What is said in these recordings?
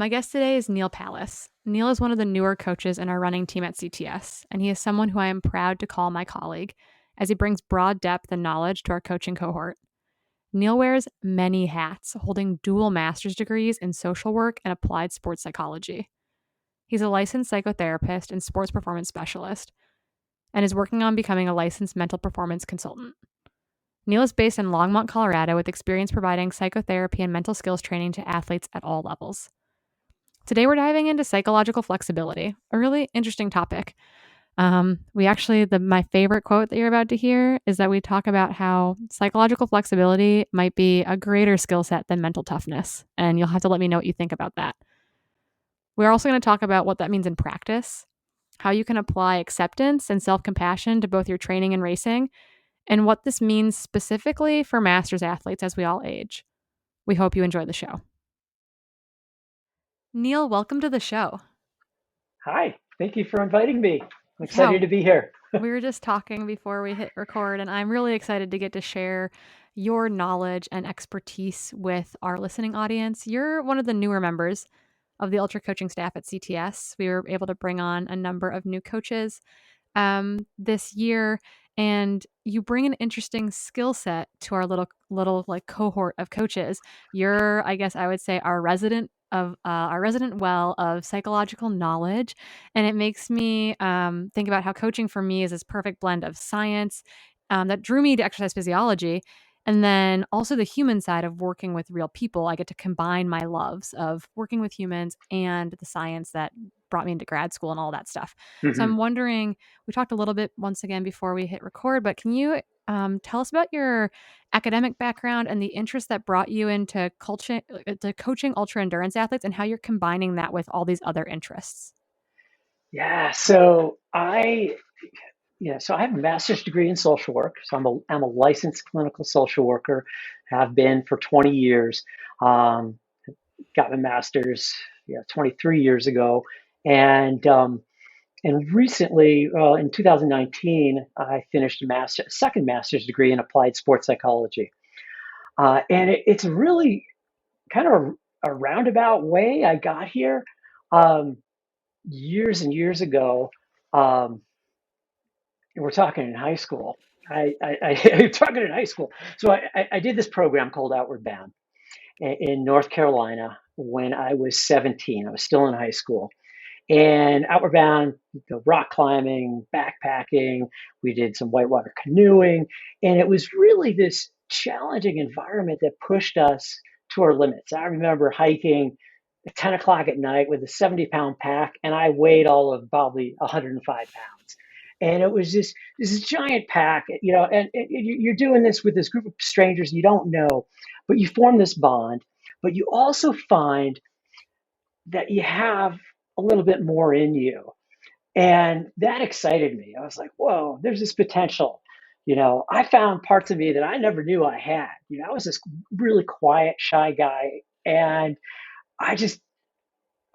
My guest today is Neal Palace. Neal is one of the newer coaches in our running team at CTS, and he is someone who I am proud to call my colleague as he brings broad depth and knowledge to our coaching cohort. Neal wears many hats, holding dual master's degrees in social work and applied sports psychology. He's a licensed psychotherapist and sports performance specialist, and is working on becoming a licensed mental performance consultant. Neal is based in Longmont, Colorado, with experience providing psychotherapy and mental skills training to athletes at all levels. Today, we're diving into psychological flexibility, a really interesting topic. My favorite quote that you're about to hear is that we talk about how psychological flexibility might be a greater skill set than mental toughness. And you'll have to let me know what you think about that. We're also going to talk about what that means in practice, how you can apply acceptance and self-compassion to both your training and racing, and what this means specifically for masters athletes as we all age. We hope you enjoy the show. Neal, welcome to the show. Hi, thank you for inviting me. I'm excited to be here. We were just talking before we hit record, and I'm really excited to get to share your knowledge and expertise with our listening audience. You're one of the newer members of the ultra coaching staff at CTS. We were able to bring on a number of new coaches this year, and you bring an interesting skill set to our little like cohort of coaches. You're, I guess I would say, our resident well of psychological knowledge, and it makes me think about how coaching for me is this perfect blend of science that drew me to exercise physiology. And then also the human side of working with real people. I get to combine my loves of working with humans and the science that brought me into grad school and all that stuff. So I'm wondering, we talked a little bit once again before we hit record, but can you tell us about your academic background and the interest that brought you into coaching ultra endurance athletes and how you're combining that with all these other interests? Yeah, so I have a master's degree in social work. So I'm a licensed clinical social worker, have been for 20 years. Got my master's 23 years ago, and recently, in 2019, I finished a second master's degree in applied sports psychology. It's really kind of a roundabout way I got here. Um, Years and years ago, um, we're talking in high school. I'm talking in high school. So I did this program called Outward Bound in North Carolina when I was 17. I was still in high school. And Outward Bound, rock climbing, backpacking, we did some whitewater canoeing. And it was really this challenging environment that pushed us to our limits. I remember hiking at 10 o'clock at night with a 70-pound pack, and I weighed all of probably 105 pounds. And it was this giant pack, and you're doing this with this group of strangers you don't know, but you form this bond. But you also find that you have a little bit more in you. And that excited me. I was like, whoa, there's this potential. I found parts of me that I never knew I had. I was this really quiet, shy guy. And I just,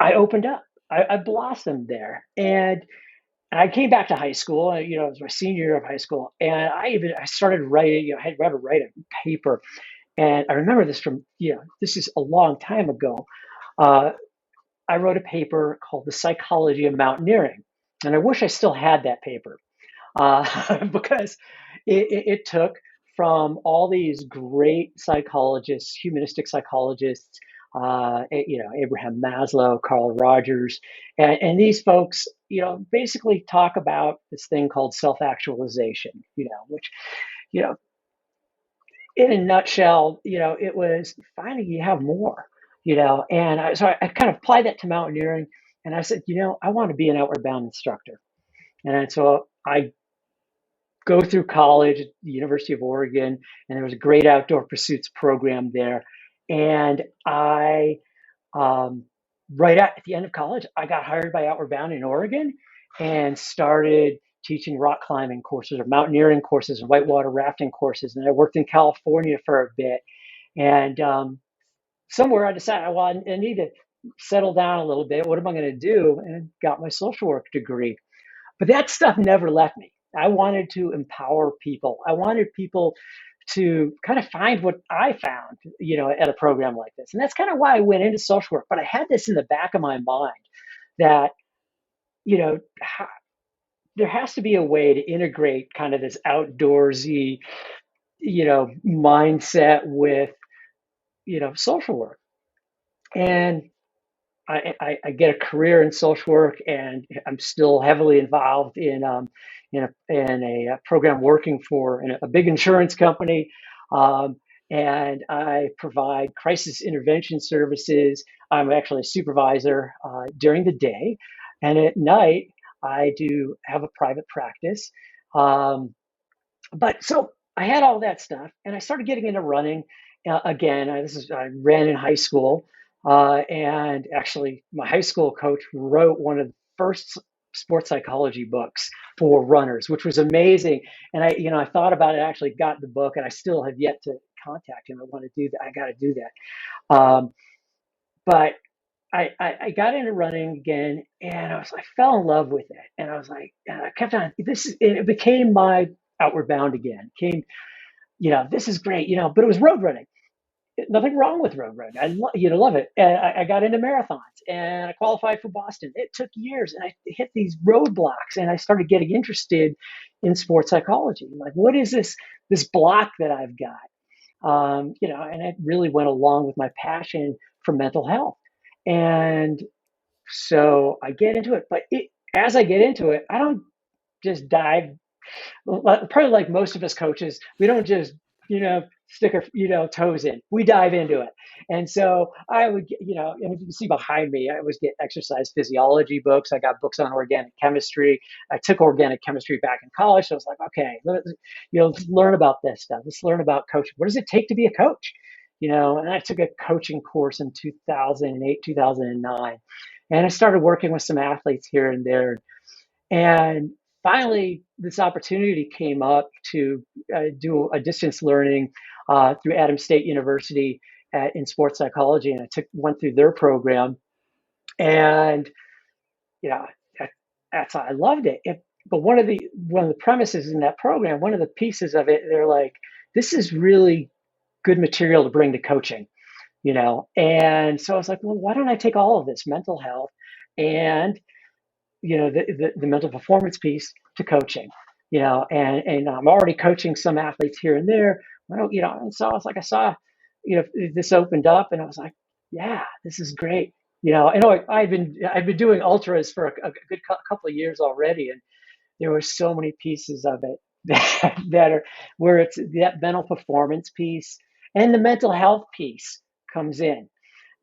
I opened up. I blossomed there. And I came back to high school, it was my senior year of high school. And I started writing, I had to write a paper. And I remember this this is a long time ago. Uh, I wrote a paper called The Psychology of Mountaineering. And I wish I still had that paper because it took from all these great psychologists, humanistic psychologists, Abraham Maslow, Carl Rogers, and these folks, basically talk about this thing called self-actualization, which, you know, in a nutshell, it was finding you have more, so I kind of applied that to mountaineering, and I said, I want to be an outward bound instructor. And so I go through college at the University of Oregon, and there was a great outdoor pursuits program there. And right at the end of college, I got hired by Outward Bound in Oregon and started teaching rock climbing courses or mountaineering courses and whitewater rafting courses. And I worked in California for a bit. And somewhere I decided, well, I need to settle down a little bit. What am I going to do? And got my social work degree. But that stuff never left me. I wanted to empower people. I wanted people to kind of find what I found, at a program like this. And that's kind of why I went into social work. But I had this in the back of my mind that, you know, there has to be a way to integrate kind of this outdoorsy, mindset with, social work. And I get a career in social work, and I'm still heavily involved in a program working for a big insurance company, um, and I provide crisis intervention services. I'm actually a supervisor during the day, and at night I do have a private practice. Um, but so I had all that stuff, and I started getting into running again. I ran in high school, and actually, my high school coach wrote one of the first sports psychology books for runners, which was amazing. And I thought about it. I actually got the book, and I still have yet to contact him. I want to do that. I got to do that. But I got into running again, and I fell in love with it, and I was like, and I kept on. It became my outward bound again. Came, this is great, but it was road running. Nothing wrong with road running. Love it. And I got into marathons, and I qualified for Boston. It took years, and I hit these roadblocks, and I started getting interested in sports psychology. Like, what is this block that I've got? And it really went along with my passion for mental health. And so I get into it, but as I get into it, I don't just dive. Probably like most of us coaches, we don't just stick our toes in. We dive into it, and so I would and if you can see behind me, I always get exercise physiology books. I got books on organic chemistry. I took organic chemistry back in college, so I was like, okay, let's learn about this stuff. Let's learn about coaching. What does it take to be a coach? And I took a coaching course in 2008, 2009, and I started working with some athletes here and there. And finally, this opportunity came up to do a distance learning through Adams State University in sports psychology, and went through their program, and yeah, that, I loved it. But one of the premises in that program, one of the pieces of it, they're like, this is really good material to bring to coaching, And so I was like, well, why don't I take all of this mental health and the mental performance piece to coaching, and I'm already coaching some athletes here and there. I don't, and so I saw, this opened up, and I was like, yeah, this is great. I've been doing ultras for a good couple of years already, and there were so many pieces of it that are where it's that mental performance piece and the mental health piece comes in,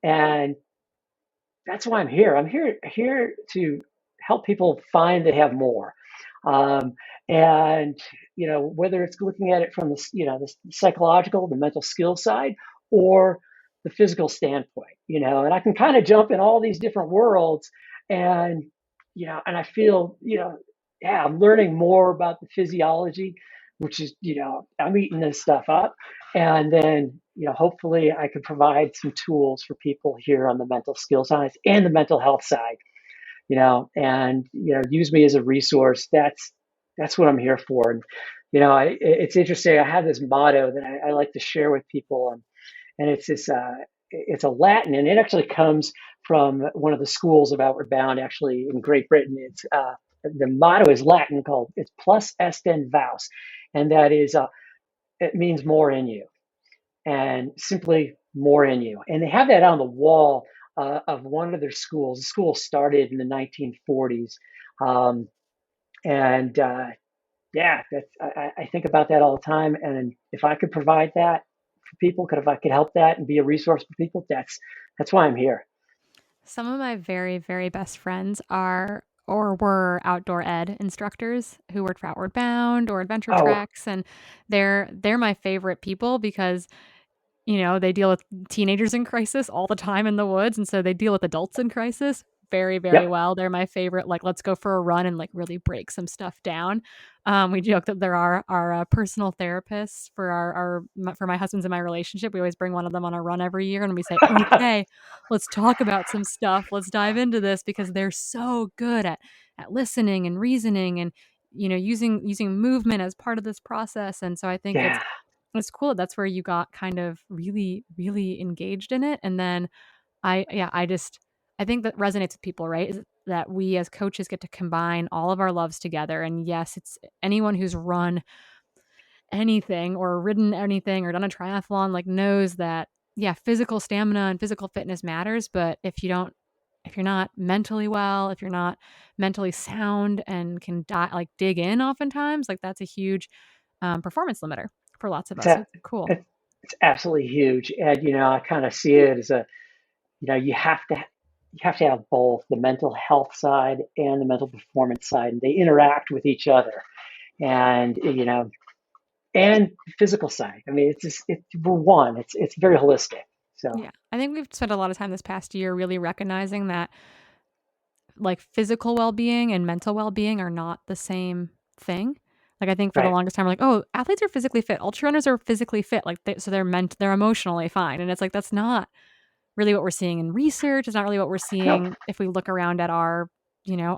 and that's why I'm here. I'm here to help people find they have more. Um, and whether it's looking at it from the psychological, the mental skill side, or the physical standpoint, and I can kind of jump in all these different worlds, and and I feel, yeah, I'm learning more about the physiology, which is, I'm eating this stuff up, and then, hopefully I can provide some tools for people here on the mental skill side and the mental health side, and, use me as a resource. That's what I'm here for. And, it's interesting. I have this motto that I like to share with people, and it's a Latin, and it actually comes from one of the schools of Outward Bound, actually in Great Britain. The motto is Latin, called it's plus est in vaus, and that is it means more in you, and simply more in you. And they have that on the wall of one of their schools. The school started in the 1940s, um, and yeah, I think about that all the time. And if I could provide that for people, if I could help that and be a resource for people, that's why I'm here. Some of my very, very best friends are or were outdoor ed instructors who worked for Outward Bound or Adventure Oh, Treks, and they're my favorite people because they deal with teenagers in crisis all the time in the woods, and so they deal with adults in crisis very, very yep, well. They're my favorite, like, let's go for a run and, like, really break some stuff down. We joke that there are our personal therapists for for my husband's and my relationship. We always bring one of them on a run every year, and we say, "Okay, let's talk about some stuff. Let's dive into this," because they're so good at listening and reasoning and, using movement as part of this process, and so I think it's yeah, it's cool that that's where you got kind of really, really engaged in it. And then I think that resonates with people, right? Is that we as coaches get to combine all of our loves together. And yes, it's anyone who's run anything or ridden anything or done a triathlon like knows that yeah, physical stamina and physical fitness matters, but if you're not mentally well, if you're not mentally sound and can like dig in oftentimes, like that's a huge performance limiter for lots of It's, us. So it's cool. it's it's absolutely huge. And, I kind of see it as you have to have both the mental health side and the mental performance side, and they interact with each other. And, and physical side. I mean, we're one. It's very holistic. So Yeah. I think we've spent a lot of time this past year really recognizing that like physical well-being and mental well-being are not the same thing. Like I think for the right, longest time we're like, "Oh, athletes are physically fit. Ultra runners are physically fit." Like so they're emotionally fine. And it's like that's not really what we're seeing in research. It's not really what we're nope, seeing if we look around at our,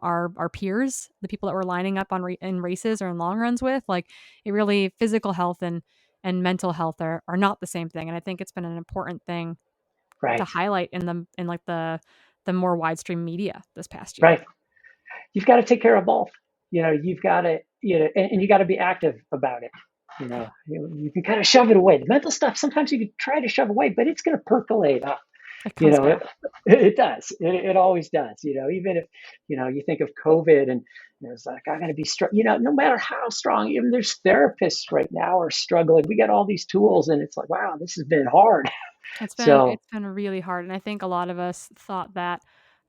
our peers, the people that we're lining up on in races or in long runs with. Like it really physical health and mental health are not the same thing. And I think it's been an important thing to right, highlight in like the more widestream media this past year. right. You've got to take care of both. You've got to, and you got to be active about it. Yeah, You can kind of shove it away. The mental stuff sometimes you can try to shove away, but it's going to percolate up. it You comes know, back. it, it does. It always does. Even if you think of COVID and it's like I'm going to be strong. No matter how strong, even there's therapists right now are struggling. We got all these tools, and it's like, wow, this has been hard. So It's been really hard, and I think a lot of us thought that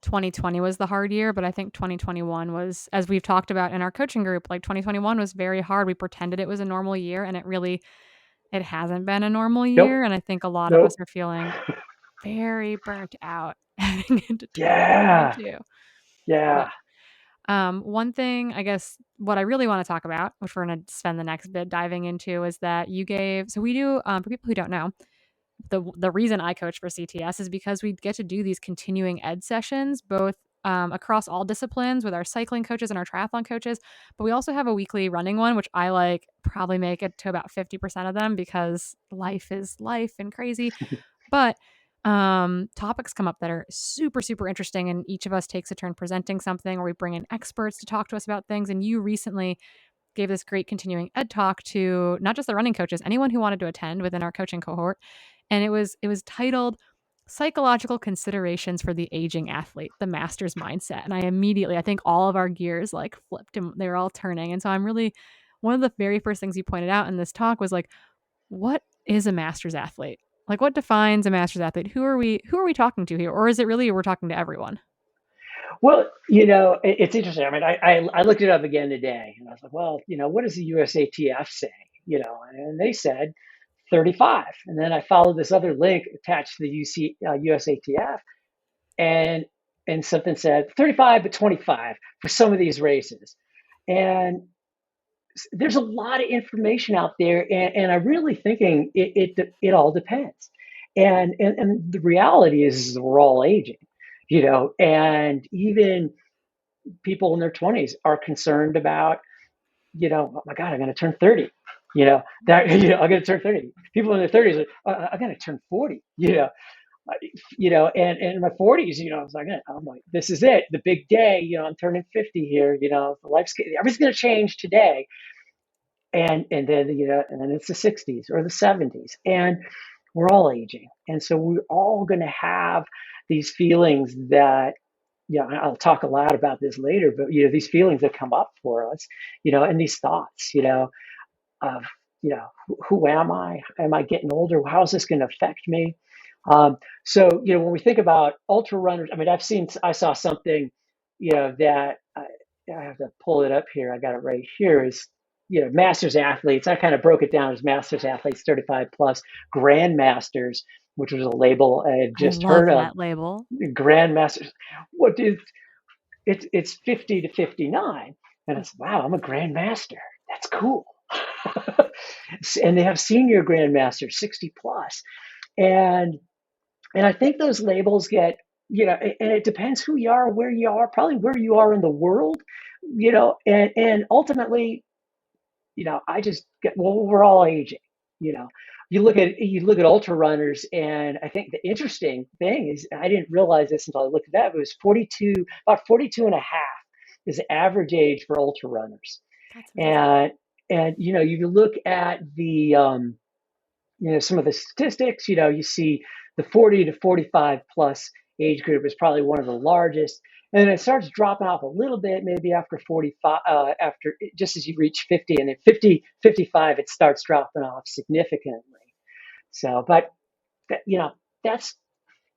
2020 was the hard year, but I think 2021 was, as we've talked about in our coaching group, like 2021 was very hard. We pretended it was a normal year, and it hasn't been a normal nope, year, and I think a lot of us nope. are feeling very burnt out heading into Yeah, 2022. But yeah. one thing, I guess, what I really want to talk about, which we're going to spend the next bit diving into, is that you gave. So we do, for people who don't know, the reason I coach for CTS is because we get to do these continuing ed sessions, both across all disciplines with our cycling coaches and our triathlon coaches. But we also have a weekly running one, which I like probably make it to about 50% of them because life is life and crazy. But topics come up that are super, super interesting. And each of us takes a turn presenting something, or we bring in experts to talk to us about things. And you recently gave this great continuing ed talk to not just the running coaches, anyone who wanted to attend within our coaching cohort. And it was titled Psychological Considerations for the Aging Athlete, the Master's Mindset. And I think all of our gears like flipped and they were all turning. And so one of the very first things you pointed out in this talk was like, what is a master's athlete? Like what defines a master's athlete? Who are we talking to here? Or is it really we're talking to everyone? Well, it's interesting. I mean, I looked it up again today, and I was like, well, what does the USATF say? And they said 35. And then I followed this other link attached to the USATF, and something said 35 but 25 for some of these races. And there's a lot of information out there, and I'm really thinking it all depends. And the reality is we're all aging, and even people in their 20s are concerned about, oh my God, I'm going to turn 30. I'm going to turn 30. People in their 30s are, I'm going to turn 40. And in my 40s, I was like, I'm like, this is it, the big day. I'm turning 50 here. The everything's going to change today, and then it's the 60s or the 70s, and we're all aging, and so we're all going to have these feelings that, I'll talk a lot about this later, but these feelings that come up for us, and these thoughts, of, who am I? Am I getting older? How is this going to affect me? So, when we think about ultra runners, I mean, I saw something, that I have to pull it up here. I got it right here. Is masters athletes. I kind of broke it down as masters athletes, 35 plus, grandmasters, which was a label I had I just love heard of. that label. Grandmasters. What is it's 50 to 59, and it's, wow, I'm a grandmaster. That's cool. And they have senior grandmasters, 60 plus, and I think those labels get, and it depends who you are, where you are, probably where you are in the world, and ultimately, I just get, well, we're all aging. You know, you look at ultra runners, and I think the interesting thing is I didn't realize this until I looked at that. It was 42, about 42 and a half is the average age for ultra runners. That's amazing. And you look at some of the statistics. You see the 40 to 45 plus age group is probably one of the largest, and then it starts dropping off a little bit maybe after 45, after just as you reach 50, and then 50 55 it starts dropping off significantly. So, but that's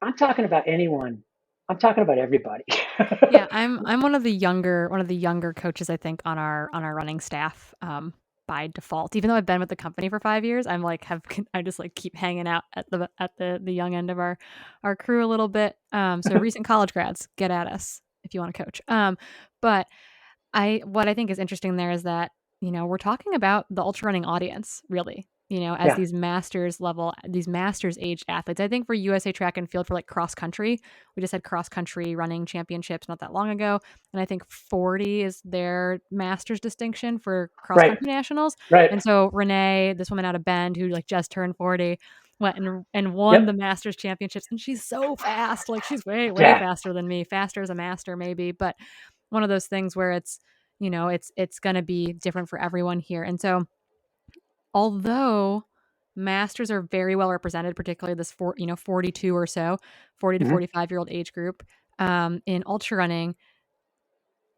I'm talking about anyone. I'm talking about everybody. Yeah, I'm one of the younger coaches, I think, on our running staff, by default. Even though I've been with the company for 5 years, I'm like I just like keep hanging out at the young end of our crew a little bit. So recent college grads, get at us if you want to coach. But what I think is interesting there is that, we're talking about the ultra running audience, really, as Yeah. these masters aged athletes. I think for USA track and field, for like cross country, we just had cross country running championships not that long ago. And I think 40 is their masters distinction for cross Right. country nationals. Right. And so Renee, this woman out of Bend who like just turned 40, went and won the Yep. masters championships. And she's so fast. Like she's way, way Yeah. faster than me. Faster as a master, maybe. But one of those things where it's going to be different for everyone here. And so, although masters are very well represented, particularly this 42 or so, 40 to Hmm. 45-year-old age group, in ultra running,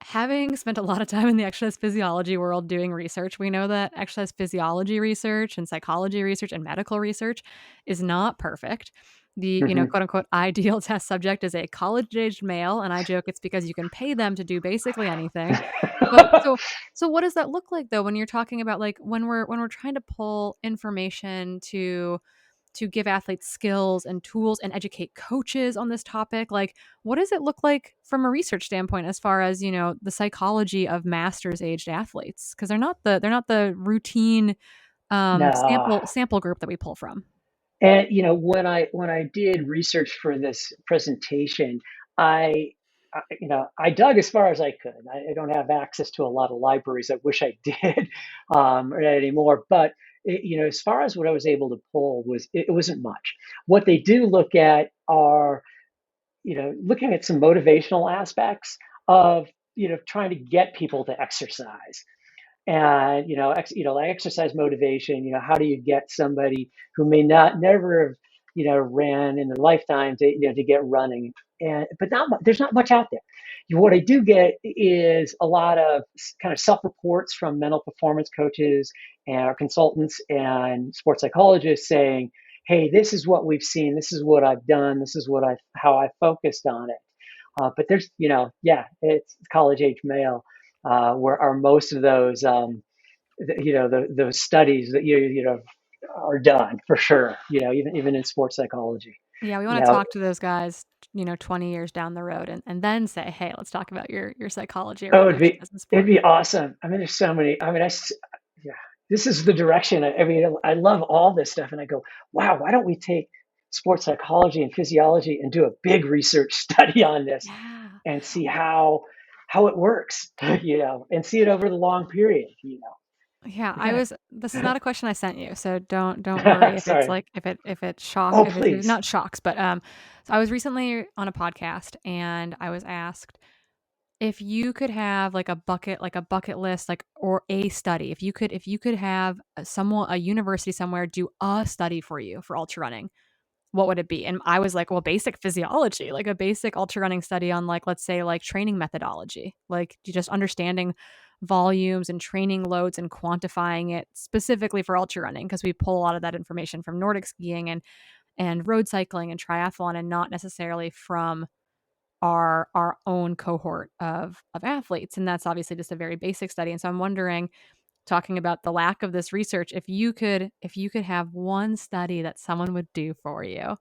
having spent a lot of time in the exercise physiology world doing research, we know that exercise physiology research and psychology research and medical research is not perfect. The, Hmm. quote unquote ideal test subject is a college-aged male, and I joke it's because you can pay them to do basically anything. But so what does that look like though when you're talking about like when we're trying to pull information to give athletes skills and tools and educate coaches on this topic? Like, what does it look like from a research standpoint as far as, the psychology of masters aged athletes? Because they're not the routine No. sample group that we pull from. And when I did research for this presentation, I I dug as far as I could. I don't have access to a lot of libraries. I wish I did anymore. But as far as what I was able to pull it wasn't much. What they do look at are looking at some motivational aspects of trying to get people to exercise. And like exercise motivation. How do you get somebody who may not never have ran in their lifetime to get running? And but not there's not much out there. What I do get is a lot of kind of self-reports from mental performance coaches and consultants and sports psychologists saying, hey, this is what we've seen, this is what I've done, this is what I how I focused on it. But there's, yeah, it's college age male, where are most of those, those studies that are done for sure. Even in sports psychology. Yeah, we You want to know, talk to those guys, 20 years down the road and then say, hey, let's talk about your psychology oh, around exercise and it'd sport. be awesome. I mean, there's so many. I mean, yeah, this is the direction. I mean, I love all this stuff, and I go, wow, why don't we take sports psychology and physiology and do a big research study on this Yeah. and see how it works, and see it over the long period. Yeah, We gotta. this is not a question I sent you, so don't worry if it's Sorry. like Oh, if it's please. not shocks, but so I was recently on a podcast and I was asked if you could have like a bucket list, like, or a study, if you could have a university somewhere do a study for you for ultra running, what would it be? And I was like, well, basic physiology, like a basic ultra running study on, like, let's say, like training methodology, like just understanding volumes and training loads and quantifying it specifically for ultra running, because we pull a lot of that information from Nordic skiing and road cycling and triathlon, and not necessarily from our own cohort of athletes. And that's obviously just a very basic study. And so I'm wondering, talking about the lack of this research, if you could have one study that someone would do for you,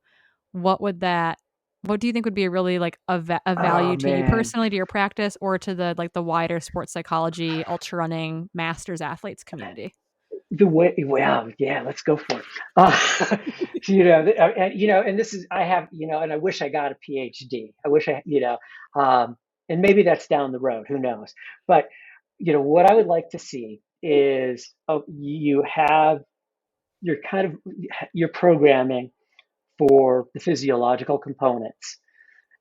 what do you think would be a really like a Oh value to you man. personally, to your practice, or to the wider sports psychology ultra running masters athletes community? The way, well, yeah, let's go for it. And this is, I have, and I wish I got a PhD. I wish and maybe that's down the road, who knows? But, what I would like to see is, you have you're programming for the physiological components,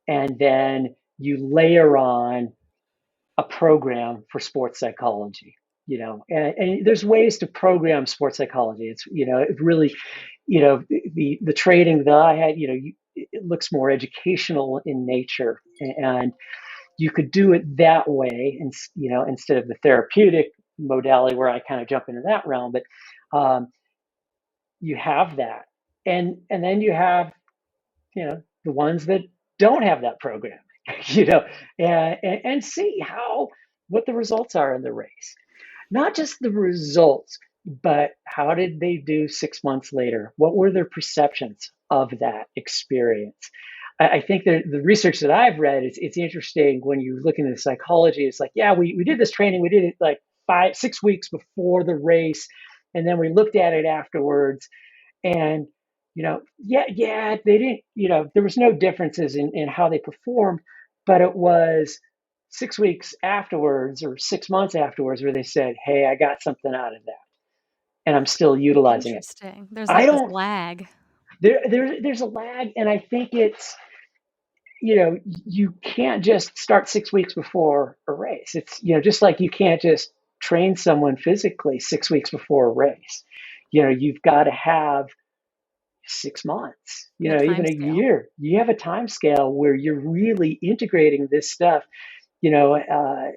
and then you layer on a program for sports psychology. And there's ways to program sports psychology. It's it really, the training that I had, it looks more educational in nature, and you could do it that way, and instead of the therapeutic modality where I kind of jump into that realm. But you have that, and then you have the ones that don't have that program, you know, and see what the results are in the race. Not just the results, but how did they do 6 months later? What were their perceptions of that experience? I think that the research that I've read is it's interesting when you look into the psychology. It's like, yeah, we did this training, we did it like 5, 6 weeks before the race, and then we looked at it afterwards, and yeah, they didn't, there was no differences in how they performed, but it was 6 weeks afterwards or 6 months afterwards where they said, hey, I got something out of that, and I'm still utilizing it. Interesting. There's I like this don't lag. There's a lag, and I think it's, you can't just start 6 weeks before a race. It's, just like you can't just train someone physically 6 weeks before a race. You've got to have 6 months, The time even a scale. year. You have a time scale where you're really integrating this stuff. You know, uh,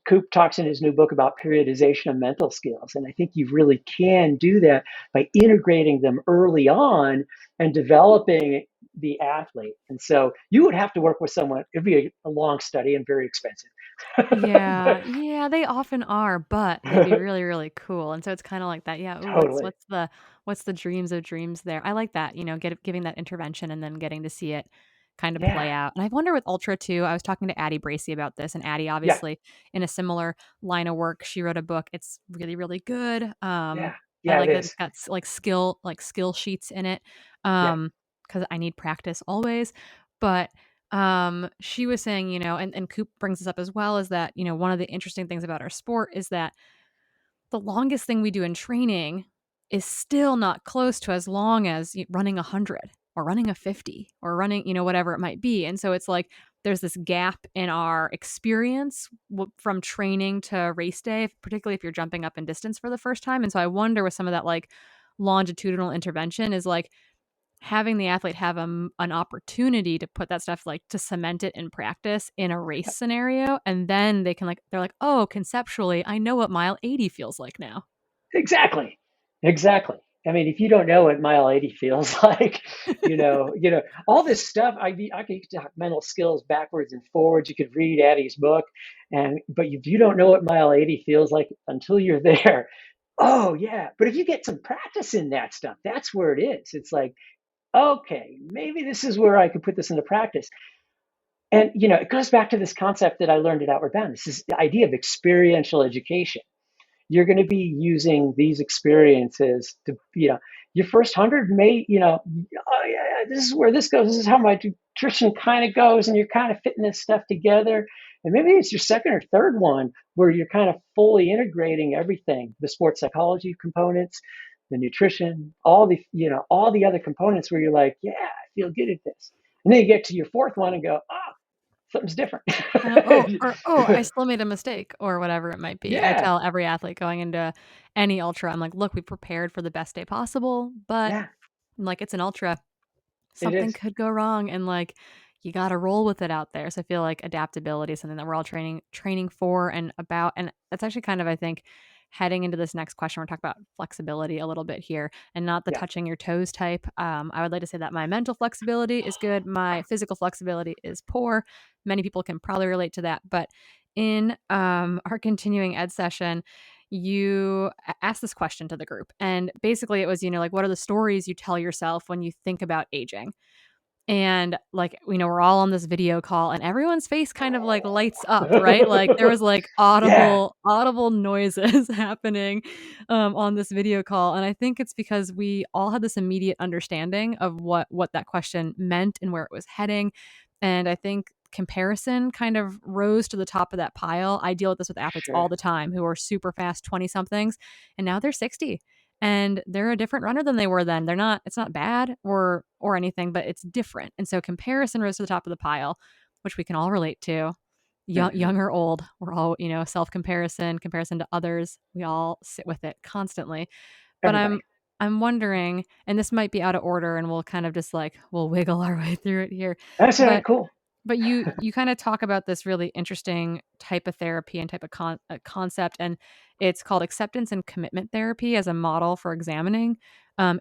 Coop talks in his new book about periodization of mental skills, and I think you really can do that by integrating them early on and developing the athlete. And so you would have to work with someone. It'd be a long study and very expensive. Yeah, But yeah, they often are, but they'd be really, really cool, and so it's kinda like that, yeah, ooh, totally, what's the dreams of dreams there? I like that, giving that intervention and then getting to see it kind of yeah, play out, and I've wondered with ultra too. I was talking to Addie Bracy about this, and Addie yeah, obviously in a similar line of work. She wrote a book, it's really, really good. yeah, I yeah. It like that it's is. got skill sheets in it, Yeah, because I need practice always, but she was saying, and Coop brings this up as well, is that, one of the interesting things about our sport is that the longest thing we do in training is still not close to as long as running 100 or running a 50 or running, whatever it might be. And so it's like there's this gap in our experience from training to race day, particularly if you're jumping up in distance for the first time. And so I wonder with some of that like longitudinal intervention is like having the athlete have an opportunity to put that stuff, like to cement it in practice in a race scenario, and then they're like, oh, conceptually I know what mile 80 feels like now. exactly. Exactly. I mean, if you don't know what mile 80 feels like, all this stuff, I could talk mental skills backwards and forwards. You could read Addie's book, but if you don't know what mile 80 feels like until you're there, oh yeah. But if you get some practice in that stuff, that's where it is. It's like, okay, maybe this is where I could put this into practice. And it goes back to this concept that I learned at Outward Bound. This is the idea of experiential education. You're going to be using these experiences to, your first 100 may, oh yeah, this is where this goes. This is how my nutrition kind of goes. And you're kind of fitting this stuff together. And maybe it's your second or third one where you're kind of fully integrating everything, the sports psychology components, the nutrition, all the other components where you're like, yeah, I feel good at this. And then you get to your fourth one and go, oh, something's different. Oh, I still made a mistake or whatever it might be. I Yeah, tell every athlete going into any ultra, I'm like, look, we prepared for the best day possible, but yeah, I'm like, it's an ultra, it something is. could go wrong, and like you got to roll with it out there. So I feel like adaptability is something that we're all training for and about, and that's actually kind of, I think, heading into this next question. We're talking about flexibility a little bit here, and not the Yeah. touching your toes type. I would like to say that my mental flexibility is good, my physical flexibility is poor. Many people can probably relate to that, but in our continuing ed session, you asked this question to the group, and basically it was, like, what are the stories you tell yourself when you think about aging? And, like, we're all on this video call and everyone's face kind of, like, lights up, right? Like, there was, like, Yeah, audible noises happening, on this video call, and I think it's because we all had this immediate understanding of what that question meant and where it was heading, and I think comparison kind of rose to the top of that pile. I deal with this with athletes all sure. the time who are super fast 20-somethings, and now they're 60. and they're a different runner than they were then. They're not It's not bad or anything, but it's different. And so comparison rose to the top of the pile, which we can all relate to. Hmm. Young or old, we're all, self-comparison, comparison to others. We all sit with it constantly. But Everybody. I'm wondering, and this might be out of order and we'll kind of just like we'll wiggle our way through it here. That's all right. But Cool. you kind of talk about this really interesting type of therapy and type of concept, and it's called acceptance and commitment therapy as a model for examining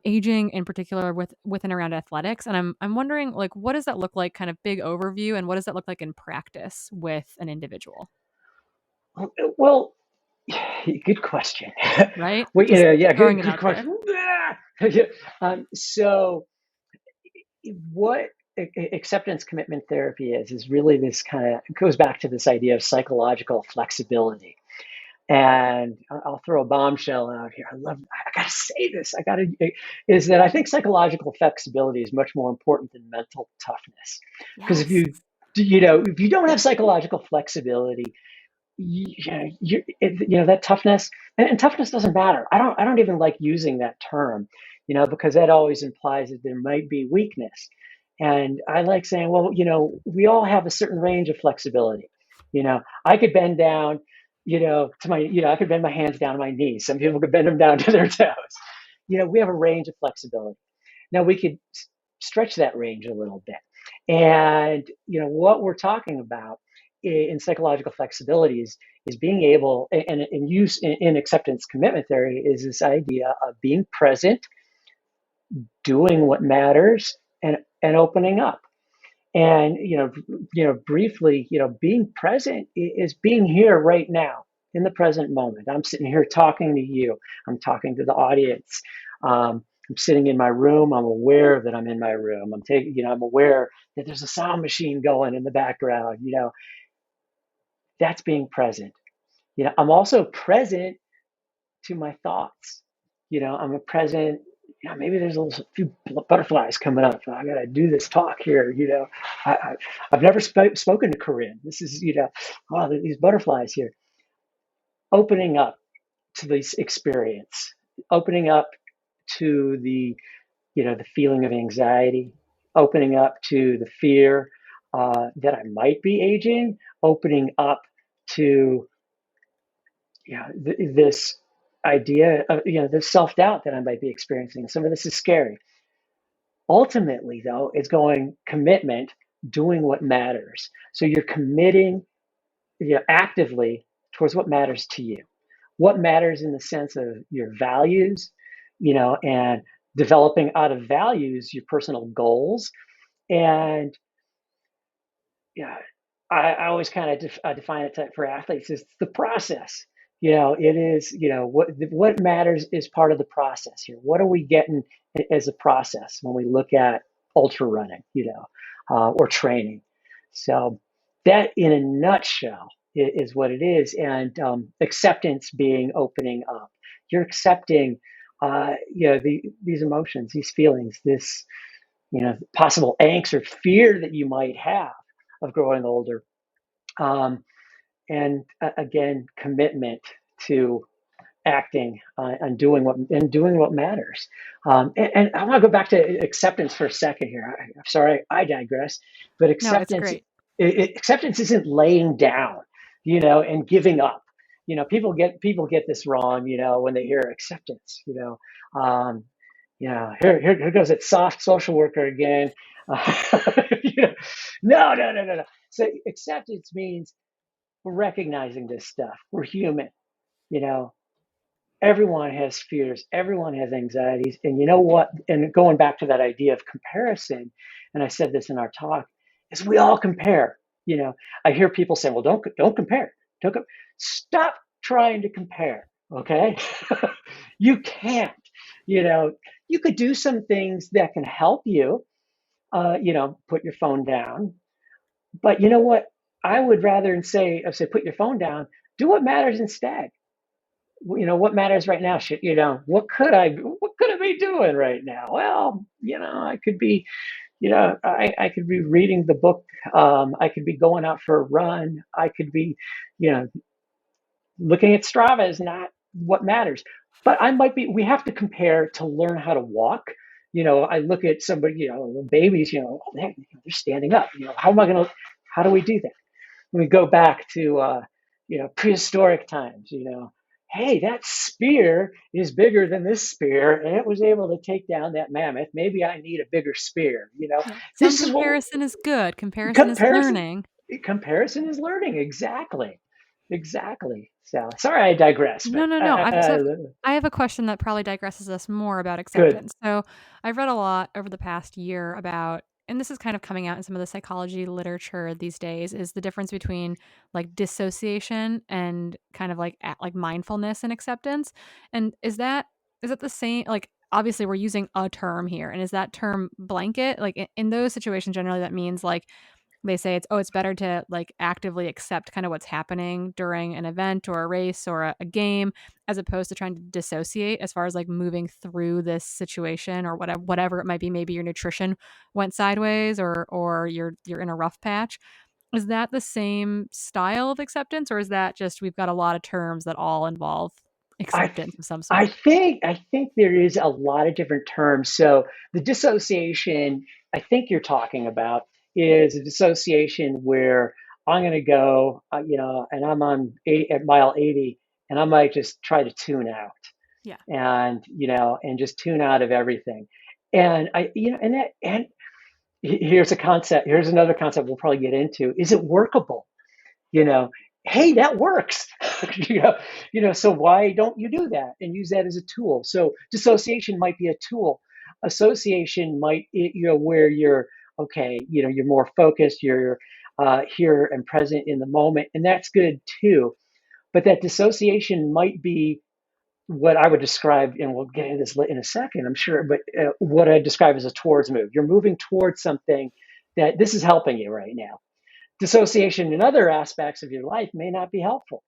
aging, in particular with and around athletics. And I'm wondering, like, what does that look like, kind of big overview, and what does that look like in practice with an individual, Well, good question. right? Well, Just yeah, throwing good, it good out there. question. Yeah. So what acceptance commitment therapy is really this kind of goes back to this idea of psychological flexibility. And I'll throw a bombshell out here. I gotta say this. Is that I think psychological flexibility is much more important than mental toughness. Because Yes. if you don't have psychological flexibility, that toughness, and toughness doesn't matter. I don't even like using that term, because that always implies that there might be weakness. And I like saying, well, we all have a certain range of flexibility. I could bend down, I could bend my hands down to my knees. Some people could bend them down to their toes. We have a range of flexibility. Now we could stretch that range a little bit. And what we're talking about in psychological flexibility is being able, and in use in acceptance commitment theory, is this idea of being present, doing what matters, and opening up. And briefly, being present is being here right now in the present moment. I'm sitting here talking to you. I'm talking to the audience. I'm sitting in my room. I'm aware that I'm in my room. I'm aware that there's a sound machine going in the background. That's being present. I'm also present to my thoughts. I'm a present. Maybe there's a few butterflies coming up. I got to do this talk here. I've never spoken to Corinne. This is, wow, these butterflies here. Opening up to this experience, opening up to the feeling of anxiety, opening up to the fear that I might be aging, opening up to this idea of this self-doubt that I might be experiencing. Some of this is scary. Ultimately, though, it's going commitment, doing what matters. So you're committing, actively towards what matters to you. What matters in the sense of your values, and developing out of values your personal goals. And yeah, I always kind of define it for athletes is the process. It is, what matters is part of the process here. What are we getting as a process when we look at ultra running, or training? So that in a nutshell is what it is. And acceptance being opening up. You're accepting, these emotions, these feelings, this, possible angst or fear that you might have of growing older. And again, commitment to acting and doing what matters. And I want to go back to acceptance for a second here. I'm sorry, I digress. But No, it's great. acceptance isn't laying down, and giving up. People get this wrong, when they hear acceptance. Here goes that soft social worker again. You know, no. So acceptance means we're recognizing this stuff. We're human. You know, everyone has fears. Everyone has anxieties. And you know what? And going back to that idea of comparison, and I said this in our talk, is we all compare. I hear people say, "Well, don't compare. Don't stop trying to compare." Okay, you can't. You know, you could do some things that can help you. Put your phone down. But you know what? I would rather say put your phone down. Do what matters instead. What matters right now. What could I be doing right now? Well, I could be, I could be reading the book. I could be going out for a run. I could be, you know, looking at Strava is not what matters. but we have to compare to learn how to walk. I look at somebody, babies, they're standing up. How do we do that? When we go back to, prehistoric times, hey, that spear is bigger than this spear and it was able to take down that mammoth. Maybe I need a bigger spear. Yeah. Some This is what comparison is good. Comparison is comparison, learning. comparison is learning. Exactly. Exactly. So sorry, I digress, but No, no, no. I have a question that probably digresses us more about good. acceptance. So I've read a lot over the past year about, and this is kind of coming out in some of the psychology literature these days, is the difference between like dissociation and kind of like like mindfulness and acceptance. And is that the same? Like obviously we're using a term here, and is that term blanket? Like in those situations, generally that means like they say it's better to like actively accept kind of what's happening during an event or a race or a game as opposed to trying to dissociate as far as like moving through this situation or whatever it might be. Maybe your nutrition went sideways or you're in a rough patch. Is that the same style of acceptance, or is that just we've got a lot of terms that all involve I acceptance of some I sort? think there is a lot of different terms. So the dissociation I think you're talking about is a dissociation where I'm going to go, and I'm at mile 80, and I might just try to tune out, Yeah. and just tune out of everything. And here's a concept. Here's another concept we'll probably get into. Is it workable? you know, hey, that works. So why don't you do that and use that as a tool? So dissociation might be a tool. Association might, where you're okay, you're more focused, you're here and present in the moment, and that's good too. But that dissociation might be what I would describe, and we'll get into this in a second, I'm sure, but what I describe as a towards move. You're moving towards something that this is helping you right now. Dissociation in other aspects of your life may not be helpful,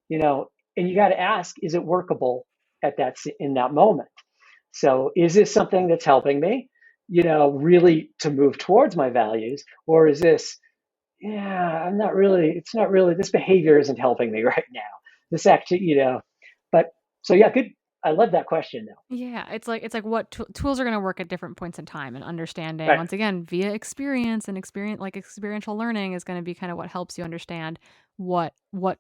you know, and you got to ask, is it workable in that moment? So is this something that's helping me, really to move towards my values, or is this, yeah, it's not really, this behavior isn't helping me right now. This actually, but so yeah, good. I love that question though. Yeah, it's like what tools are going to work at different points in time, and understanding Right. once again via experience and experience like experiential learning is going to be kind of what helps you understand what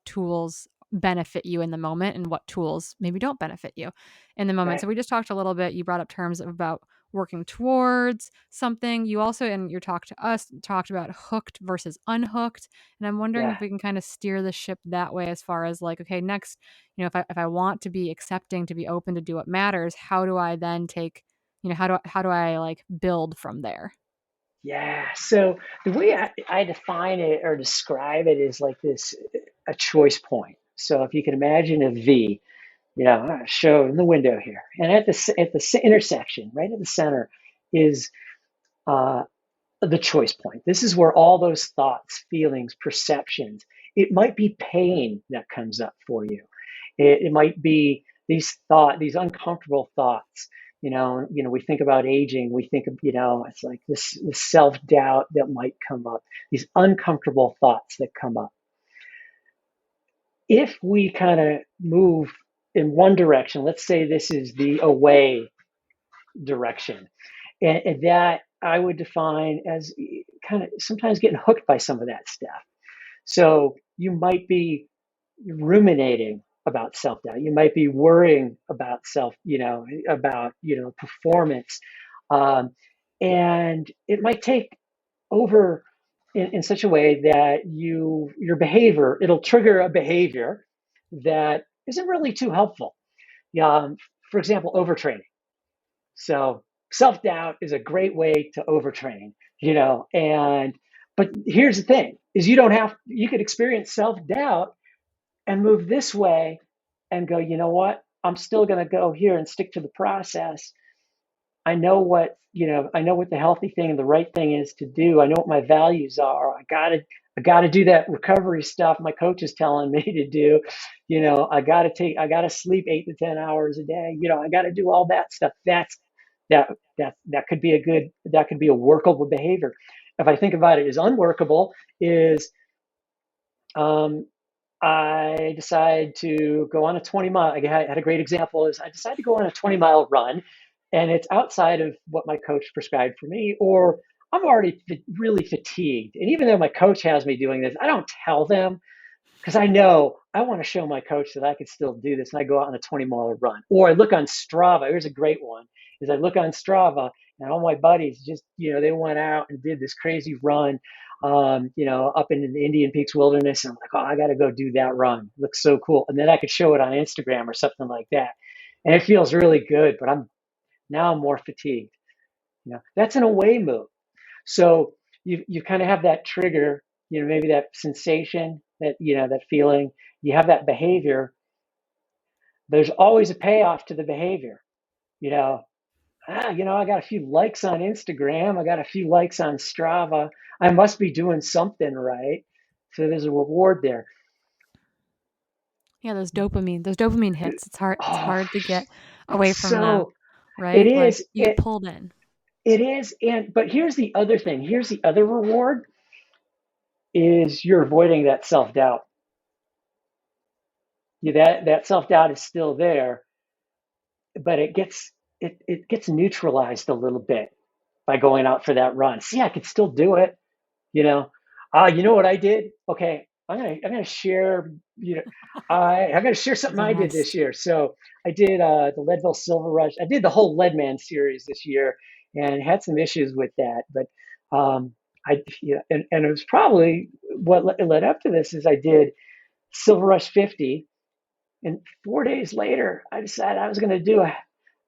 tools benefit you in the moment and what tools maybe don't benefit you in the moment. Right. So we just talked a little bit. You brought up terms about working towards something. You also in your talk to us talked about hooked versus unhooked, and I'm wondering Yeah. if we can kind of steer the ship that way as far as like okay, next if I want to be accepting, to be open to do what matters, how do I then take, how do I like build from there? Yeah. So the way I define it or describe it is like this, a choice point. So if you can imagine a V, show in the window here, and at the intersection, right at the center, is uh, the choice point. This is where all those thoughts, feelings, perceptions. It might be pain that comes up for you. It might be these uncomfortable thoughts. We think about aging. We think of, it's like this self doubt that might come up. These uncomfortable thoughts that come up. If we kind of move in one direction, let's say this is the away direction, and that I would define as kind of sometimes getting hooked by some of that stuff. So you might be ruminating about self doubt. You might be worrying about performance, um, and it might take over in such a way that your behavior it'll trigger a behavior that isn't really too helpful. Um, for example, overtraining. So self doubt is a great way to overtrain, and but here's the thing is you could experience self doubt and move this way and go, you know what? I'm still going to go here and stick to the process. I know what the healthy thing and the right thing is to do. I know what my values are. I gotta do that recovery stuff my coach is telling me to do. I gotta sleep 8 to 10 hours a day. I gotta do all that stuff. That could be that could be a workable behavior. If I think about it as unworkable, is um, I decided to go on a 20-mile. I had a great example. Is I decided to go on a 20-mile run, and it's outside of what my coach prescribed for me, or I'm already really fatigued. And even though my coach has me doing this, I don't tell them because I know I want to show my coach that I can still do this. And I go out on a 20-mile run, or I look on Strava. Here's a great one: is I look on Strava, and all my buddies just they went out and did this crazy run, up in the Indian Peaks Wilderness. And I'm like, oh, I got to go do that run. It looks so cool. And then I could show it on Instagram or something like that, and it feels really good. But I'm more fatigued. That's an away move. So you kind of have that trigger, maybe that sensation, that feeling. You have that behavior. There's always a payoff to the behavior. You know, I got a few likes on Instagram. I got a few likes on Strava. I must be doing something right. So there's a reward there. Yeah, those dopamine hits. It's Oh, hard to get away it's from them, so it right? Like is. you get pulled in. It is. But here's the other thing. Here's the other reward is you're avoiding that self-doubt. That self-doubt is still there, but it gets neutralized a little bit by going out for that run. See, I could still do it. You know, you know what I did? Okay, I'm gonna share. I'm gonna share something I did this Yes. year. So I did the Leadville Silver Rush. I did the whole Leadman series this year, and had some issues with that. But and it was probably what led up to this is I did Silver Rush 50, and 4 days later I decided I was going to do a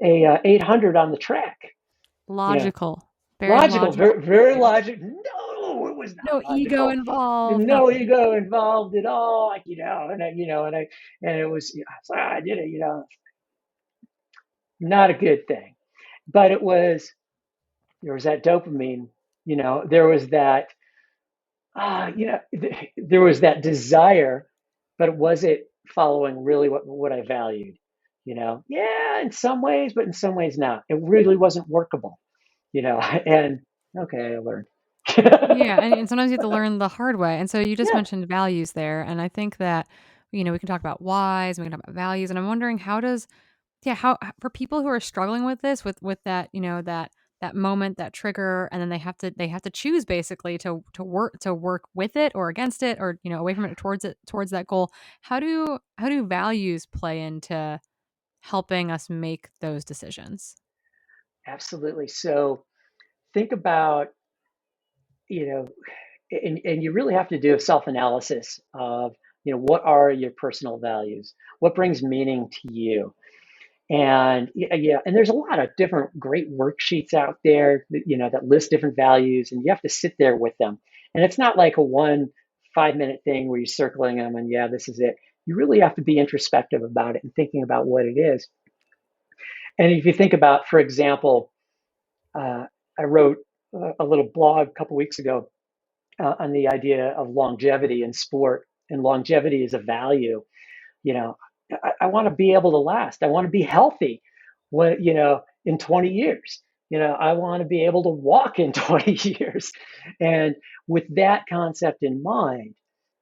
800 on the track. You know, Logical. Very logical, logical. very very logical. No, it was not No ego logical. involved, No nothing. ego involved at all. And it was, so I did it. Not a good thing. But there was that dopamine. There was that there was that desire, but it wasn't following really what I valued. Yeah, in some ways, but in some ways not. It really wasn't workable. And okay, I learned. Yeah, and sometimes you have to learn the hard way. And so you just Yeah, mentioned values there, and I think that we can talk about whys, we can talk about values, and I'm wondering how does yeah, for people who are struggling with this, with that, that moment, that trigger, and then they have to choose basically to work with it or against it or away from it towards that goal. How do values play into helping us make those decisions? absolutely. So think about, you know, and you really have to do a self-analysis of, what are your personal values? What brings meaning to you? And yeah, and there's a lot of different great worksheets out there that list different values, and you have to sit there with them. And it's not like a 1 5 minute thing where you're circling them and yeah, this is it. You really have to be introspective about it and thinking about what it is. And if you think about, for example, I wrote a little blog a couple weeks ago on the idea of longevity in sport, and longevity is a value. You know, I want to be able to last. I want to be healthy in 20 years. I want to be able to walk in 20 years. And with that concept in mind,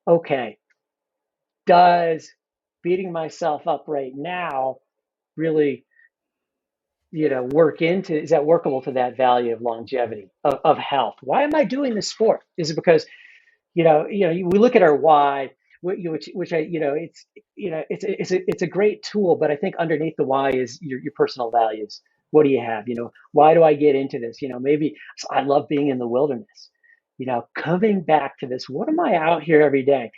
okay, does beating myself up right now really, is that workable to that value of longevity, of health? Why am I doing this sport? Is it because we look at our why, which it's a great tool, but I think underneath the why is your personal values. What do you have? Why do I get into this? Maybe I love being in the wilderness. Coming back to this, what am I out here every day?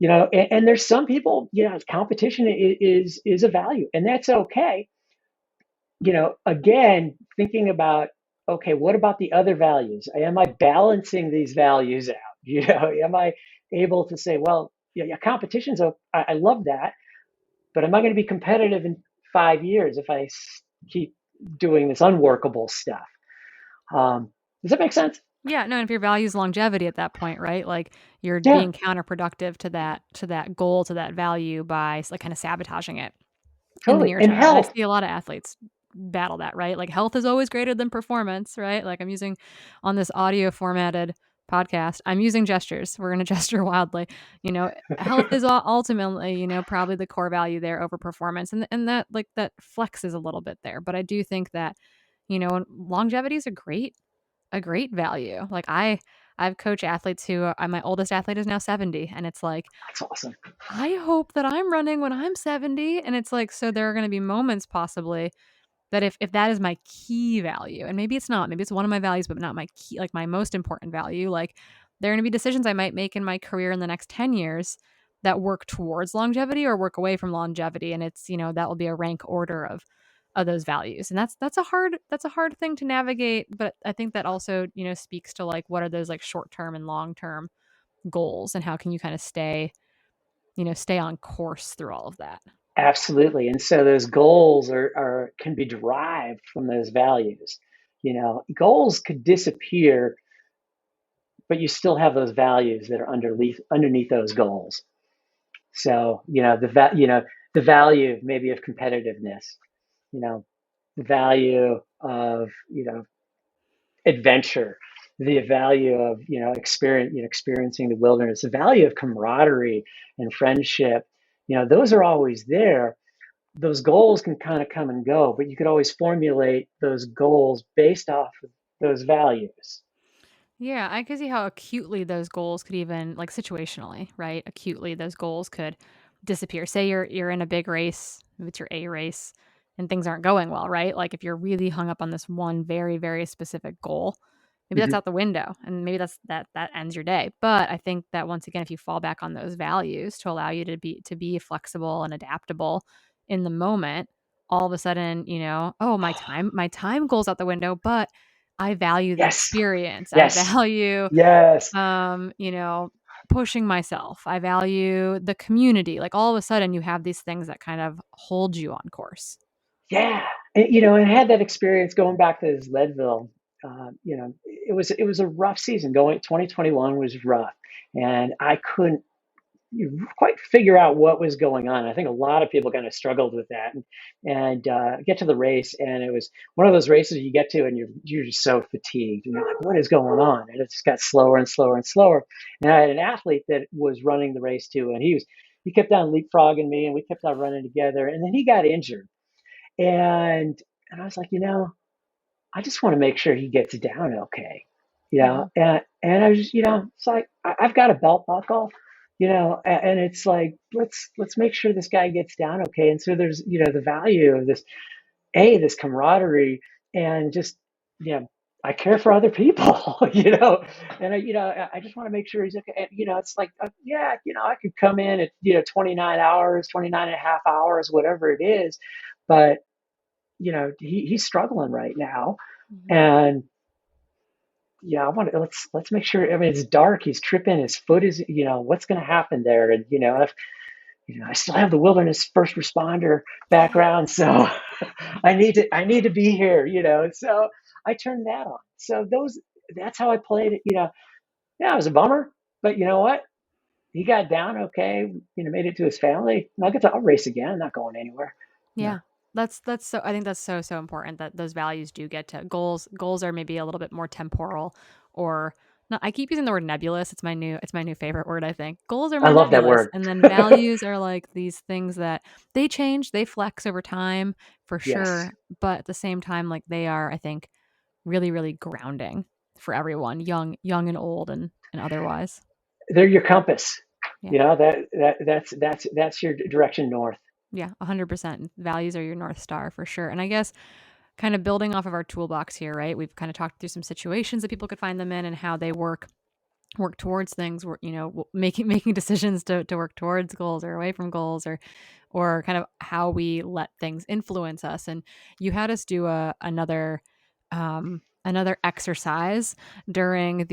And there's some people, competition is a value, and that's okay. Again, thinking about, okay, what about the other values? Am I balancing these values out? Am I able to say, well, yeah, competition's, I love that, but am I going to be competitive in 5 years if I keep doing this unworkable stuff? Does that make sense? Yeah, no, and if your value is longevity at that point, right? Like you're Yeah, being counterproductive to that goal, to that value by like kind of sabotaging it in the totally. near And term. And I health. see a lot of athletes battle that, right? Like health is always greater than performance, right? Like I'm using on this audio formatted podcast, I'm using gestures. We're going to gesture wildly. Health is ultimately, probably the core value there over performance. And that, like, that flexes a little bit there. But I do think that, longevity is a great value. Like, I've coached athletes who my oldest athlete is now 70, and it's like, That's awesome. I hope that I'm running when I'm 70. And it's like, so there are going to be moments possibly that if that is my key value, and maybe it's not, maybe it's one of my values, but not my key, like my most important value, like, there are going to be decisions I might make in my career in the next 10 years that work towards longevity or work away from longevity. And it's, that will be a rank order of those values. And that's a hard thing to navigate. But I think that also, speaks to, like, what are those, like, short-term and long-term goals, and how can you kind of stay on course through all of that. Absolutely. And so those goals are can be derived from those values. Goals could disappear, but you still have those values that are underneath those goals. So, the value maybe of competitiveness, you know, the value of, adventure, the value of, experiencing the wilderness, the value of camaraderie and friendship. Those are always there. Those goals can kind of come and go, but you could always formulate those goals based off of those values. Yeah, I can see how acutely those goals could, even, like, situationally, right? Acutely those goals could disappear. Say you're in a big race, maybe it's your A race, and things aren't going well, right? Like, if you're really hung up on this one very, very specific goal, maybe that's Mhm. out the window, and maybe that ends your day. But I think that, once again, if you fall back on those values to allow you to be flexible and adaptable in the moment, all of a sudden, oh, my time goes out the window, but I value the Yes, experience. I yes, value, yes. um, you know, pushing myself. I value the community. Like, all of a sudden you have these things that kind of hold you on course. Yeah, and I had that experience going back to this Leadville. It was a rough season. 2021 was rough, and I couldn't quite figure out what was going on. I think a lot of people kind of struggled with that, and get to the race, and it was one of those races you get to, and you're just so fatigued, and you're like, what is going on? And it just got slower and slower and slower. And I had an athlete that was running the race too, and he kept on leapfrogging me, and we kept on running together, and then he got injured. And I was like, I just want to make sure he gets down okay. Mhm. And I was just, it's like I've got a belt buckle, and it's like let's make sure this guy gets down okay. And so there's, the value of this camaraderie, and just, you know, I care for other people, and I just want to make sure he's okay. And, it's like, yeah, I could come in at, 29 hours, 29 and a half hours, whatever it is, but he's struggling right now. Mhm. And yeah, I want to, let's make sure. I mean, it's dark. He's tripping. His foot is, what's going to happen there? And, if, I still have the wilderness first responder background, so I need to be here. So I turned that on. So that's how I played it. Yeah, it was a bummer, but you know what? He got down okay. Made it to his family. And I'll race again. I'm not going anywhere. No. Yeah. That's so, I think that's so, so important that those values do get to goals. Goals are maybe a little bit more temporal, or no, I keep using the word nebulous. It's my new favorite word, I think. Goals are I more love that nebulous, word. and then values are like these things that they change, they flex over time for Yes. sure, but at the same time, like, they are, I think, really, really grounding for everyone, young and old, and otherwise. They're your compass. Yeah. That's your direction north. Yeah, 100%. Values are your North Star for sure. And I guess, kind of building off of our toolbox here, right? We've kind of talked through some situations that people could find them in, and how they work towards things, making decisions to work towards goals or away from goals, or kind of how we let things influence us. And you had us do another exercise during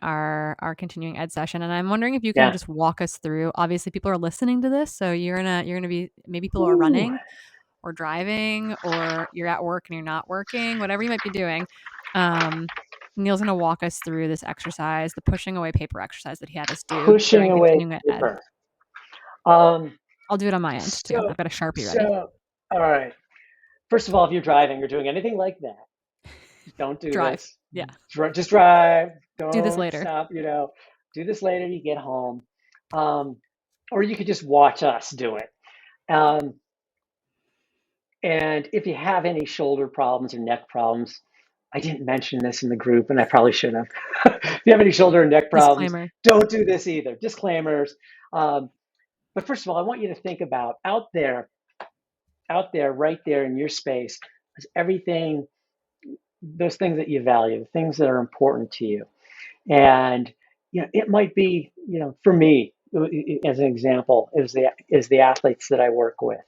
our continuing ed session, and I'm wondering if you can Yeah. just walk us through. Obviously, people are listening to this, so you're gonna be, maybe people are Ooh. running or driving, or you're at work and you're not working, whatever you might be doing. um Neal's going to walk us through this exercise, the pushing away paper exercise that he had us do Pushing during away continuing ed. paper. Um, I'll do it on my end too. so, I've got a Sharpie ready. so, all right. First of all, if you're driving or doing anything like that, don't do Drive. this. Yeah. Just drive. Do this Don't later. stop. Do this later. You get home, um, or you could just watch us do it. Um, and if you have any shoulder problems or neck problems, I didn't mention this in the group, and I probably should have. If you have any shoulder and neck problems, Disclaimer. don't do this either. Disclaimers. Um, but first of all, I want you to think about out there, right there in your space, is everything, those things that you value, things that are important to you. And it might be, for me, as an example, is the athletes that I work with.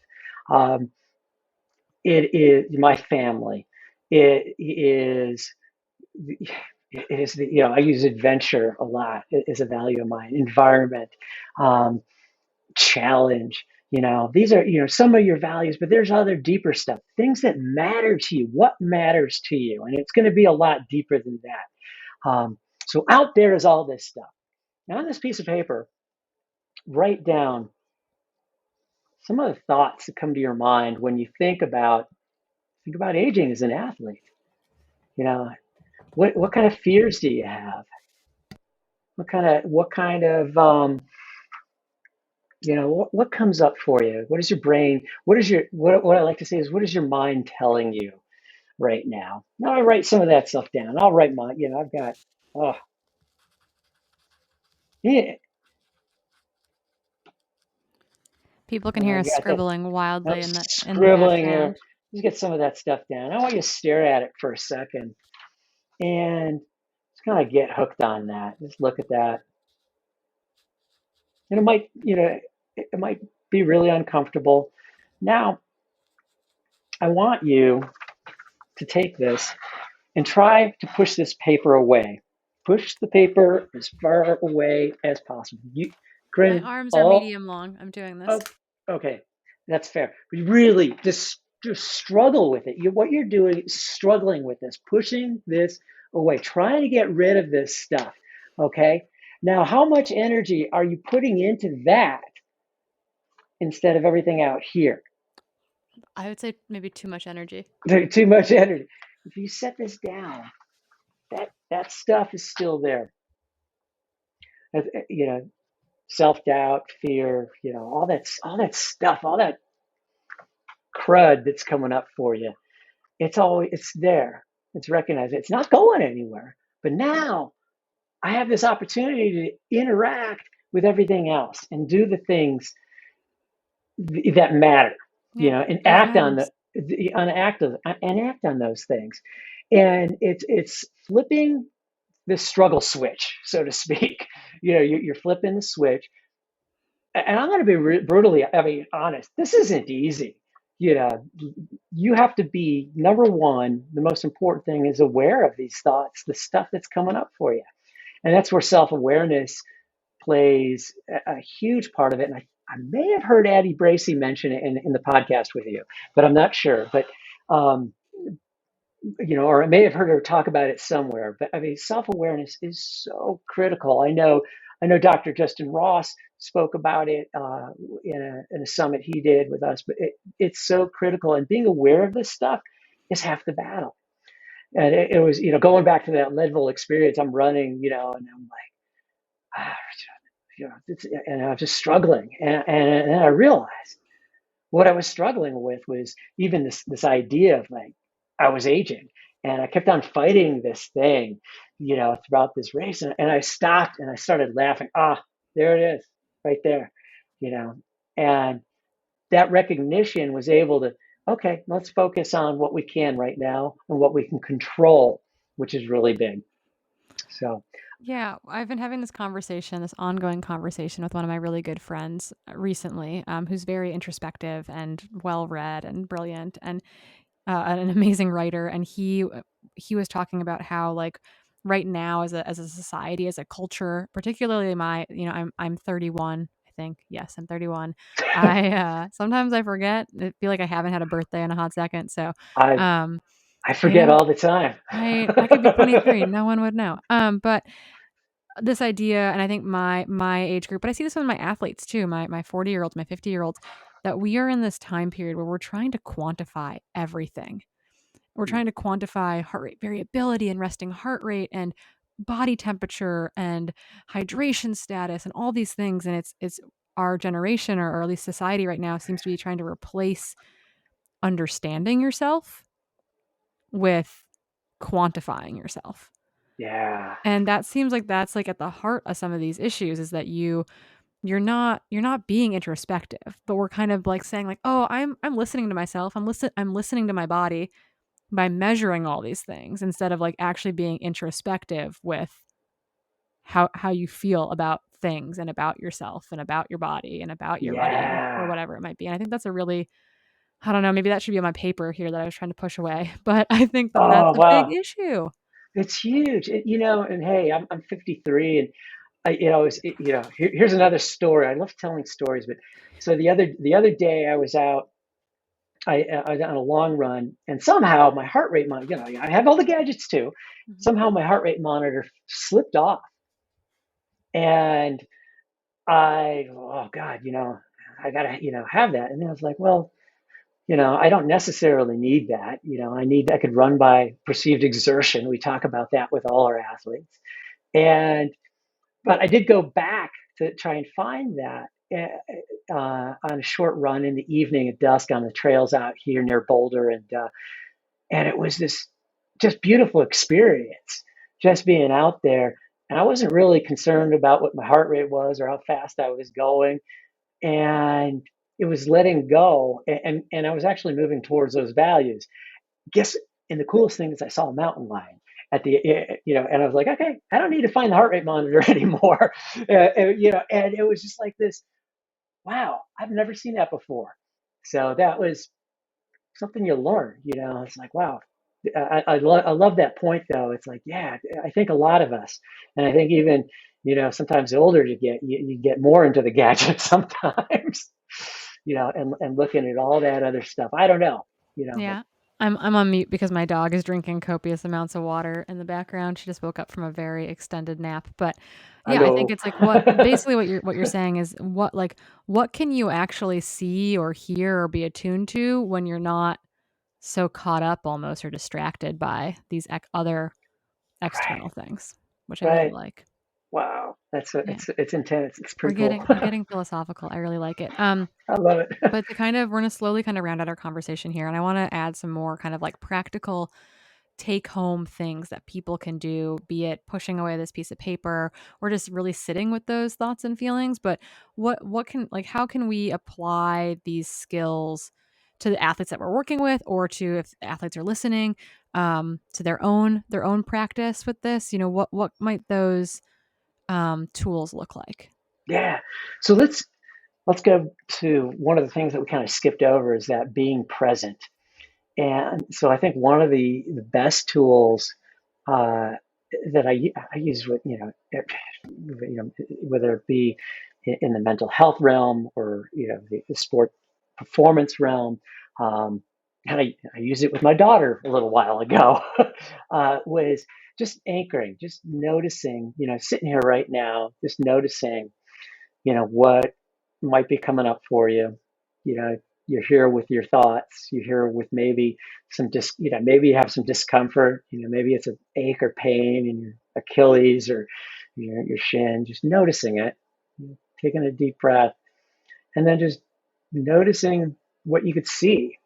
Um, it is my family. It is I use adventure a lot as a value of mine. Environment, um, challenge. These are some of your values, but there's other deeper stuff, things that matter to you. What matters to you, and it's going to be a lot deeper than that. So out there is all this stuff. Now on this piece of paper, write down some of the thoughts that come to your mind when you think about aging as an athlete. You know, what kind of fears do you have? What comes up for you? What is your brain? What I like to say is, what is your mind telling you right now? Now I write some of that stuff down. I'll write my, I've got, oh, yeah, People can hear I've us got that. scribbling I'm wildly in the scribbling here. background. Just get some of that stuff down. I want you to stare at it for a second and just kind of get hooked on that. Just look at that. And it might be really uncomfortable. Now, I want you to take this and try to push this paper away. Push the paper as far away as possible. You My grin arms are all medium long. I'm doing this. oh, okay, that's fair. But really, just struggle with it. What you're doing is struggling with this, pushing this away, trying to get rid of this stuff. Okay. Now, how much energy are you putting into that instead of everything out here? I would say maybe too much energy. Too much energy. If you set this down, that stuff is still there. You know, self-doubt, fear, all that stuff, all that crud that's coming up for you. It's there. It's recognized. It's not going anywhere. But now I have this opportunity to interact with everything else and do the things that matter, Yeah. and What act on matters? act on those things. And it's flipping the struggle switch, so to speak. You're flipping the switch. And I'm going to be brutally, honest. This isn't easy. You know, you have to be number one. The most important thing is aware of these thoughts, the stuff that's coming up for you, and that's where self-awareness plays a huge part of it. And I may have heard Addie Bracy mention it in the podcast with you, but I'm not sure. But um, or I may have heard her talk about it somewhere. But self-awareness is so critical. I know Dr. Justin Ross spoke about it in a summit he did with us, but it's so critical. And being aware of this stuff is half the battle. And it was, going back to that Leadville experience. I'm running, and I'm like, ah, and I'm just struggling. And then I realized what I was struggling with was even this idea of like I was aging, and I kept on fighting this thing, throughout this race, and I stopped and I started laughing. There it is, right there, you know, and that recognition was able to, okay, let's focus on what we can right now and what we can control, which is really big. So Yeah, I've been having this ongoing conversation with one of my really good friends recently, who's very introspective and well read and brilliant and an amazing writer. And he was talking about how like right now as a society, as a culture, particularly I'm 31. I think yes, I'm 31. I sometimes I forget. I feel like I haven't had a birthday in a hot second. So, I um, I you forget know, all the time. I could be 23. No one would know. But this idea, and I think my age group, but I see this with my athletes too, my 40-year-olds, my 50-year-olds, that we are in this time period where we're trying to quantify everything. We're trying to quantify heart rate variability and resting heart rate and body temperature and hydration status and all these things. And it's our generation, or at least society right now, seems to be trying to replace understanding yourself with quantifying yourself. Yeah. And that seems like that's like at the heart of some of these issues, is that you're not being introspective, but we're kind of like saying like, "Oh, I'm listening to myself. I'm listening to my body by measuring all these things," instead of like actually being introspective with how you feel about things and about yourself and about your body and about your money or Yeah. whatever it might be. And I think that's a really, I don't know, maybe that should be on my paper here that I was trying to push away, but I think that that's Oh, a big wow. issue. It's huge. And hey, I'm 53, and here's another story. I love telling stories, but so the other day I was out. I was on a long run, and somehow my heart rate monitor. I have all the gadgets too. Mhm. Somehow my heart rate monitor slipped off, and oh God, I gotta have that. And then I was like, well, I don't necessarily need that. I could run by perceived exertion. We talk about that with all our athletes, and but I did go back to try and find that on a short run in the evening at dusk on the trails out here near Boulder, and it was this just beautiful experience, just being out there. And I wasn't really concerned about what my heart rate was or how fast I was going, and it was letting go, and I was actually moving towards those values. Guess and the coolest thing is I saw a mountain lion at and I was like, okay, I don't need to find the heart rate monitor anymore. And it was just like this, wow, I've never seen that before. So that was something you learn. It's like, wow. I love that point though. It's like, yeah, I think a lot of us, and I think even sometimes the older you get more into the gadgets sometimes, and looking at all that other stuff. I don't know, but Yeah. I'm on mute because my dog is drinking copious amounts of water in the background. She just woke up from a very extended nap. But yeah, I think hello. it's like what you're saying is what can you actually see or hear or be attuned to when you're not so caught up almost or distracted by these other Right, external things, which I really right. like. Wow, Yeah. it's intense. It's We're pretty cool. getting we're getting philosophical. I really like it. I love it. But we're gonna slowly kind of round out our conversation here, and I want to add some more kind of like practical take home things that people can do, be it pushing away this piece of paper or just really sitting with those thoughts and feelings. But what can like how can we apply these skills to the athletes that we're working with, or to, if athletes are listening, to their own practice with this? What might those tools look like? Yeah. So let's go to one of the things that we kind of skipped over, is that being present. And so I think one of the best tools uh, that I use with whether it be in the mental health realm or the sport performance realm, um, and I used it with my daughter a little while ago, was just anchoring, just noticing, sitting here right now, just noticing, what might be coming up for you. You know, you're here with your thoughts. You're here with maybe maybe you have some discomfort. Maybe it's an ache or pain in your Achilles or your shin. Just noticing it, taking a deep breath, and then just noticing what you could see.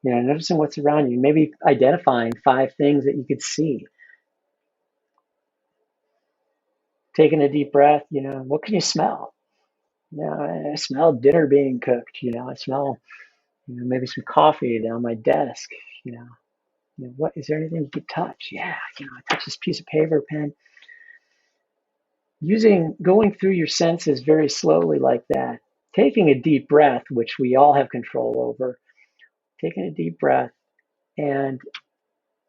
Noticing what's around you. Maybe identifying 5 things that you could see. Taking a deep breath. What can you smell? I smell dinner being cooked. I smell maybe some coffee down my desk. You know, what is there anything you could touch? Yeah, I touch this piece of paper, pen. Going through your senses very slowly like that, taking a deep breath, which we all have control over. Taking a deep breath, and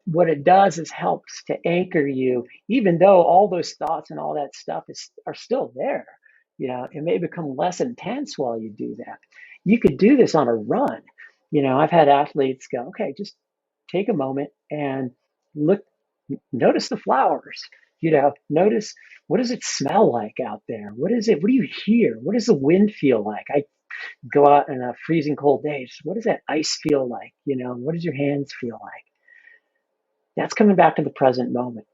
what it does is helps to anchor you, even though all those thoughts and all that stuff are still there. It may become less intense while you do that. You could do this on a run. I've had athletes go, okay, just take a moment and look, notice the flowers. Notice, what does it smell like out there? What do you hear? What does the wind feel like? I go out in a freezing cold day. What does that ice feel like? What does your hands feel like? That's coming back to the present moment.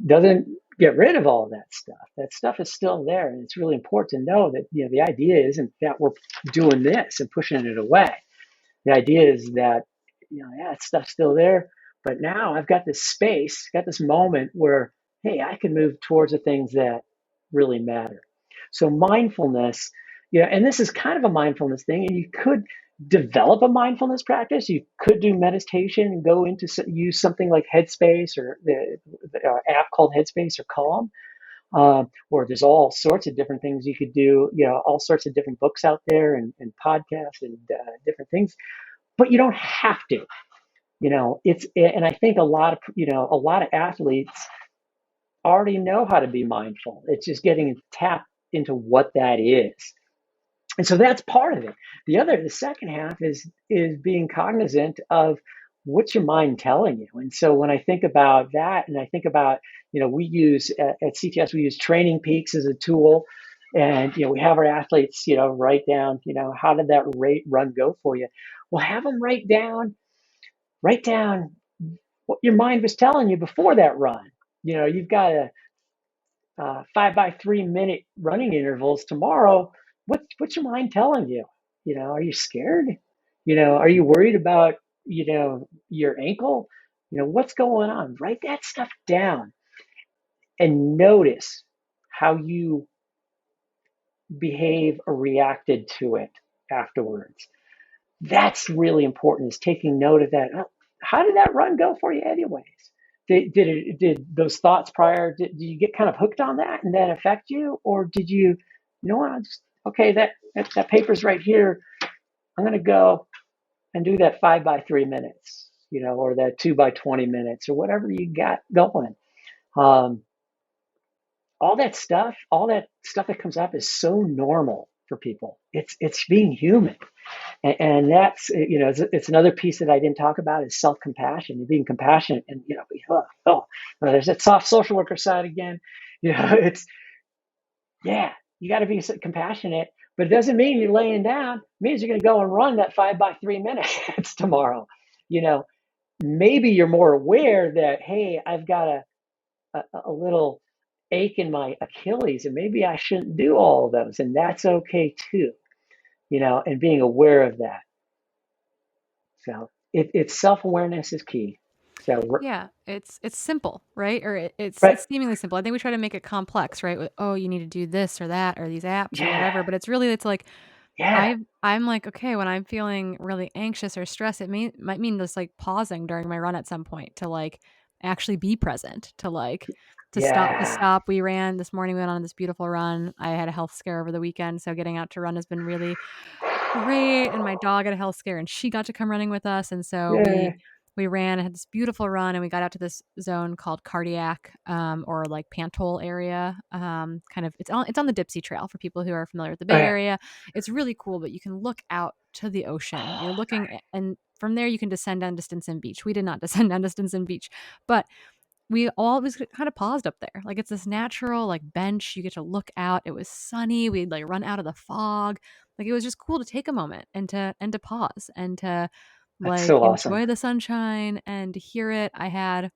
Doesn't get rid of all of that stuff. That stuff is still there, and it's really important to know that the idea isn't that we're doing this and pushing it away. The idea is that yeah, that stuff's still there, but now I've got this space, got this moment where hey, I can move towards the things that really matter. So mindfulness, and this is kind of a mindfulness thing, and you could develop a mindfulness practice. You could do meditation and go into use something like Headspace or the app called Headspace or Calm. Or there's all sorts of different things you could do. All sorts of different books out there and podcasts and different things. But you don't have to. And I think a lot of athletes already know how to be mindful. It's just getting tapped into what that is. And so that's part of it. The second half is being cognizant of what's your mind telling you. And so when I think about that, and I think about, we use at CTS, we use Training Peaks as a tool. And, we have our athletes, write down, how did that run go for you? Well, have them write down what your mind was telling you before that run. You've got a 5 by 3 minute running intervals tomorrow. What's your mind telling you? Are you scared? Are you worried about your ankle? What's going on? Write that stuff down and notice how you behave or reacted to it afterwards. That's really important, is taking note of that. How did that run go for you anyways? Did those thoughts prior, did you get kind of hooked on that and that affect you? Or did you know what, okay, that paper's right here. I'm going to go and do that 5 by 3 minutes, or that 2 by 20 minutes or whatever you got going. Um, all that stuff that comes up is so normal for people. It's being human. And that's, it's another piece that I didn't talk about is self-compassion, being compassionate. And, there's that soft social worker side again. It's, yeah, you got to be compassionate, but it doesn't mean you're laying down. It means you're going to go and run that 5 by 3 minutes tomorrow. You know, Maybe you're more aware that, hey, I've got a little ache in my Achilles and maybe I shouldn't do all of those. And that's okay too, and being aware of that. So it's self-awareness is key. So, Yeah, it's simple, right? Or it's right. seemingly simple. I think we try to make it complex, right? With, oh, you need to do this or that or these apps or Yeah. whatever. But it's like Yeah. I'm like, okay, when I'm feeling really anxious or stressed, might mean just like pausing during my run at some point to like actually be present, to like to Yeah. stop. We ran this morning, we went on this beautiful run. I had a health scare over the weekend, so getting out to run has been really great, and my dog had a health scare, and she got to come running with us, and so we Yeah. we ran, had this beautiful run, and we got out to this zone called Cardiac, or like Pantole area. Kind of it's on the Dipsy Trail for people who are familiar with the Oh, Bay yeah. Area. It's really cool, but you can look out to the ocean. You're Oh, looking and from there you can descend down to Stinson Beach. We did not descend down to Stinson Beach, but we always kind of paused up there. Like it's this natural like bench. You get to look out. It was sunny. We'd like run out of the fog. Like it was just cool to take a moment and to pause and to that's like so awesome. enjoy the sunshine and to hear it. I had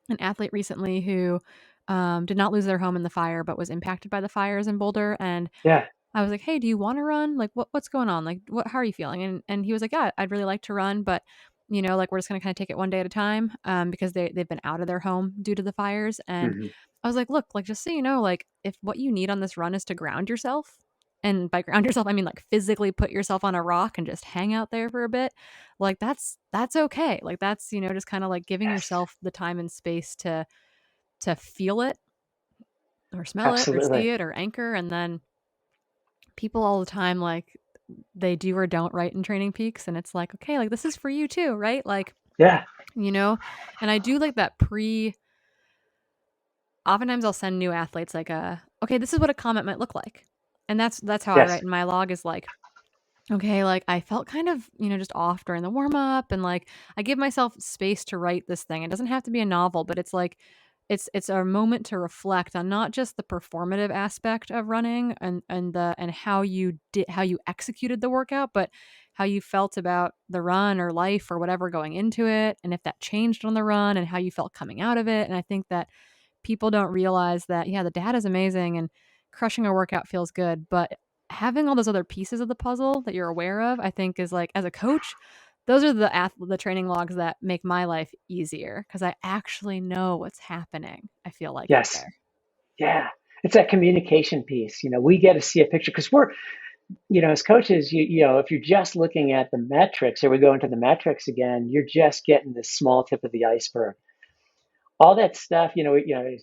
an athlete recently who did not lose their home in the fire, but was impacted by the fires in Boulder. And Yeah. I was like, "Hey, do you wanna run? Like, what's going on? Like, how are you feeling?" And he was like, "Yeah, I'd really like to run, but, like, we're just gonna kinda take it one day at a time," because they've been out of their home due to the fires, and Hmm. I was like, "Look, like, just so you know, like, if what you need on this run is to ground yourself," and by ground yourself, I mean, like, physically put yourself on a rock and just hang out there for a bit, like, that's okay. Like, that's, just kinda, like, giving Yes. yourself the time and space to feel it or smell it or see Absolutely. it or anchor, and then people all the time, like, they do or don't write in Training Peaks, and it's like, "Okay, like, this is for you too," right? Like, Yeah. you know? And I do like that oftentimes I'll send new athletes like "Okay, this is what a comment might look like." And that's how I Yes. write in my log is like, "Okay, like, I felt kind of, just off during the warm up," and, like, I give myself space to write this thing. It doesn't have to be a novel, but it's like, it's a moment to reflect on not just the performative aspect of running and how you executed the workout, but how you felt about the run or life or whatever going into it, and if that changed on the run and how you felt coming out of it. And I think that people don't realize that, yeah, the data is amazing and crushing a workout feels good, but having all those other pieces of the puzzle that you're aware of, I think is like, as a coach, those are the training logs that make my life easier because I actually know what's happening. I feel like out Yes. there. Yeah. It's that communication piece. We get to see a picture because as coaches, if you're just looking at the metrics, or we go into the metrics again, you're just getting the small tip of the iceberg. All that stuff, you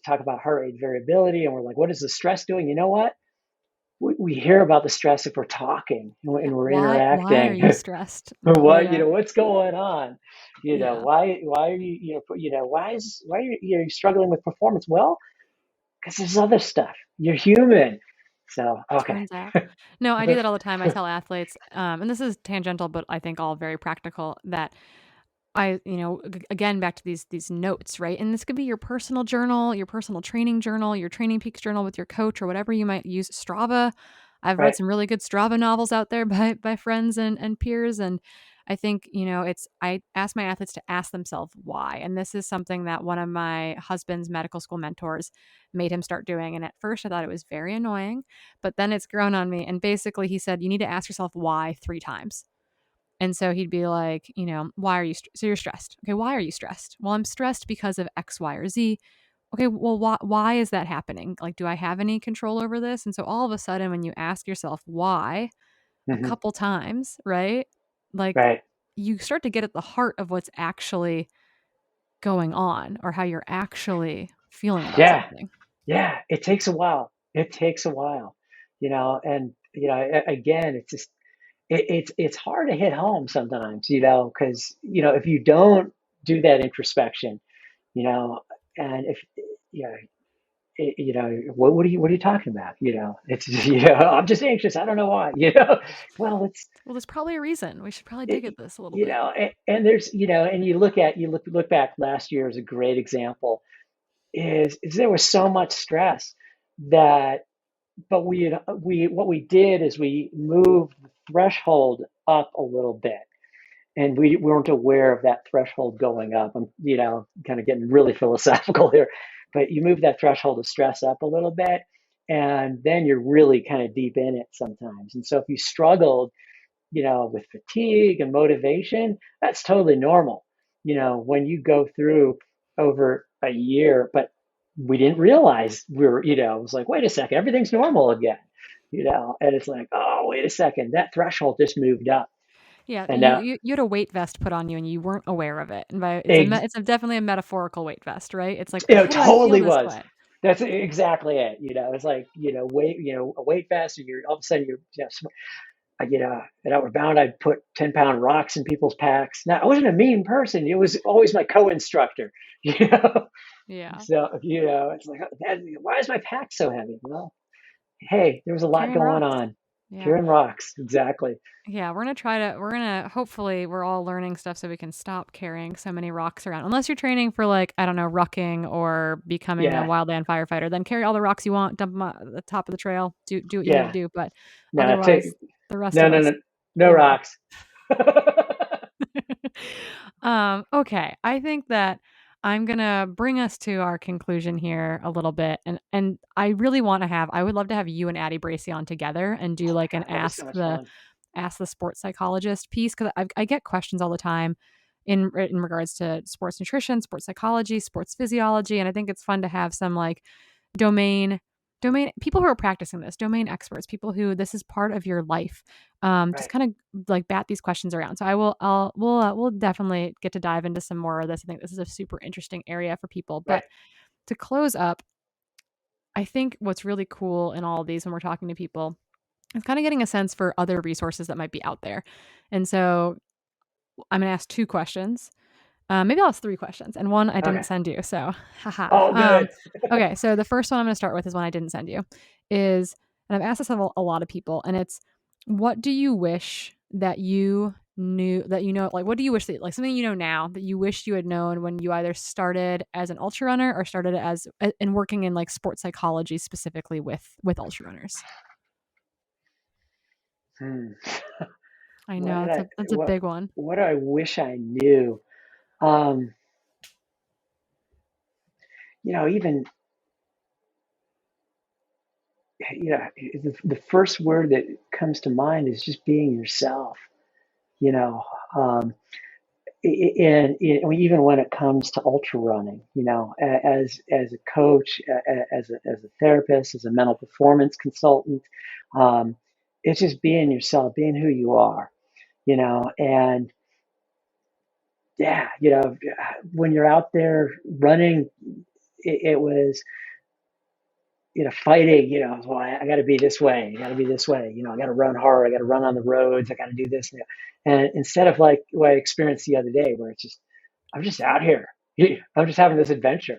talk about heart rate variability, and we're like, what is the stress doing? You know what? We hear about the stress if we're talking Yeah. and we're Why are interacting. you stressed? What, Yeah. what's going on? Yeah. Why are you, why are you struggling with performance? Well, because there's other stuff. You're human. So, okay. Turns out. No, I do that all the time. I tell athletes, and this is tangential, but I think all very practical, that again, back to these notes, right? And this could be your personal journal, your personal training journal, your Training Peaks journal with your coach, or whatever you might use. Strava. I've read Right. some really good Strava novels out there by friends and peers. And I think, I ask my athletes to ask themselves why. And this is something that one of my husband's medical school mentors made him start doing. And at first I thought it was very annoying, but then it's grown on me. And basically he said, you need to ask yourself why 3 times. And so he'd be like, why are you, so you're stressed. Okay. Why are you stressed? Well, I'm stressed because of X, Y, or Z. Okay. Well, why is that happening? Like, do I have any control over this? And so all of a sudden, when you ask yourself why a Hmm. couple times, right? Like, Right. you start to get at the heart of what's actually going on or how you're actually feeling about Yeah. something. Yeah. It takes a while. It takes a while, and, again, it's just, it's hard to hit home sometimes, because, if you don't do that introspection, you know, and if, you know, what are you talking about? It's, I'm just anxious. I don't know why, well, Well, there's probably a reason. We should probably dig it, at this a little bit. and there's, and you look back last year as a great example is there was so much stress that, but what we did is we moved the threshold up a little bit, and we weren't aware of that threshold going up. I'm, kind of getting really philosophical here, but you move that threshold of stress up a little bit, and then you're really kind of deep in it sometimes. And so if you struggled, with fatigue and motivation, that's totally normal. When you go through over a year, but we didn't realize it was like, wait a second, everything's normal again, and it's like, oh, wait a second, that threshold just moved up. Yeah, And you had a weight vest put on you and you weren't aware of it. And ex- definitely a metaphorical weight vest, right? It's like, it why do I feel totally this was. way? That's exactly it. It's like, a weight vest, and you're all of a sudden at Outward Bound, I'd put 10-pound rocks in people's packs. Now, I wasn't a mean person. It was always my co-instructor, you know? Yeah, So, it's like, why is my pack so heavy? Well, hey, there was a lot carrying going rocks. on. Yeah. Carrying rocks, exactly. Yeah, hopefully we're all learning stuff so we can stop carrying so many rocks around. Unless you're training for, like, I don't know, rucking or becoming a Yeah, wildland firefighter, then carry all the rocks you want, dump them at the top of the trail, do what you need to yeah. do. But No, otherwise, the rest no, of no, us, no, no carry rocks. rocks. Okay, I think that I'm gonna bring us to our conclusion here a little bit, and I would love to have you and Addie Bracy on together and do Oh like my an God, that'd be so much fun. ask the sports psychologist piece because I get questions all the time in regards to sports nutrition, sports psychology, sports physiology, and I think it's fun to have some like domain domain people who are practicing this, domain experts, people who this is part of your life. Just Right, kind of like bat these questions around. So we'll definitely get to dive into some more of this. I think this is a super interesting area for people. But right. to close up, I think what's really cool in all of these when we're talking to people is kind of getting a sense for other resources that might be out there. And so I'm going to ask 2 questions. Maybe I'll ask 3 questions, and one I didn't Okay. send you. So, haha. Oh, good. Okay, so the first one I'm going to start with is one I didn't send you. Is, and I've asked this of a lot of people, and it's, what do you wish that you knew that like what do you wish that, like something now that you wish you had known when you either started as an ultra runner or started as and working in like sports psychology specifically with ultra runners? Hmm. I What know did I that's a big one. what do I wish I knew? Um, Even the first word that comes to mind is just being yourself. You know, um, and even when it comes to ultra running, as a coach, as a therapist, as a mental performance consultant, um, it's just being yourself, being who you are. And yeah, when you're out there running, it was fighting, well, I got to be this way, I got to be this way, I got to run hard, I got to run on the roads, I got to do this. And instead of like what I experienced the other day, where it's just, I'm just out here, I'm just having this adventure,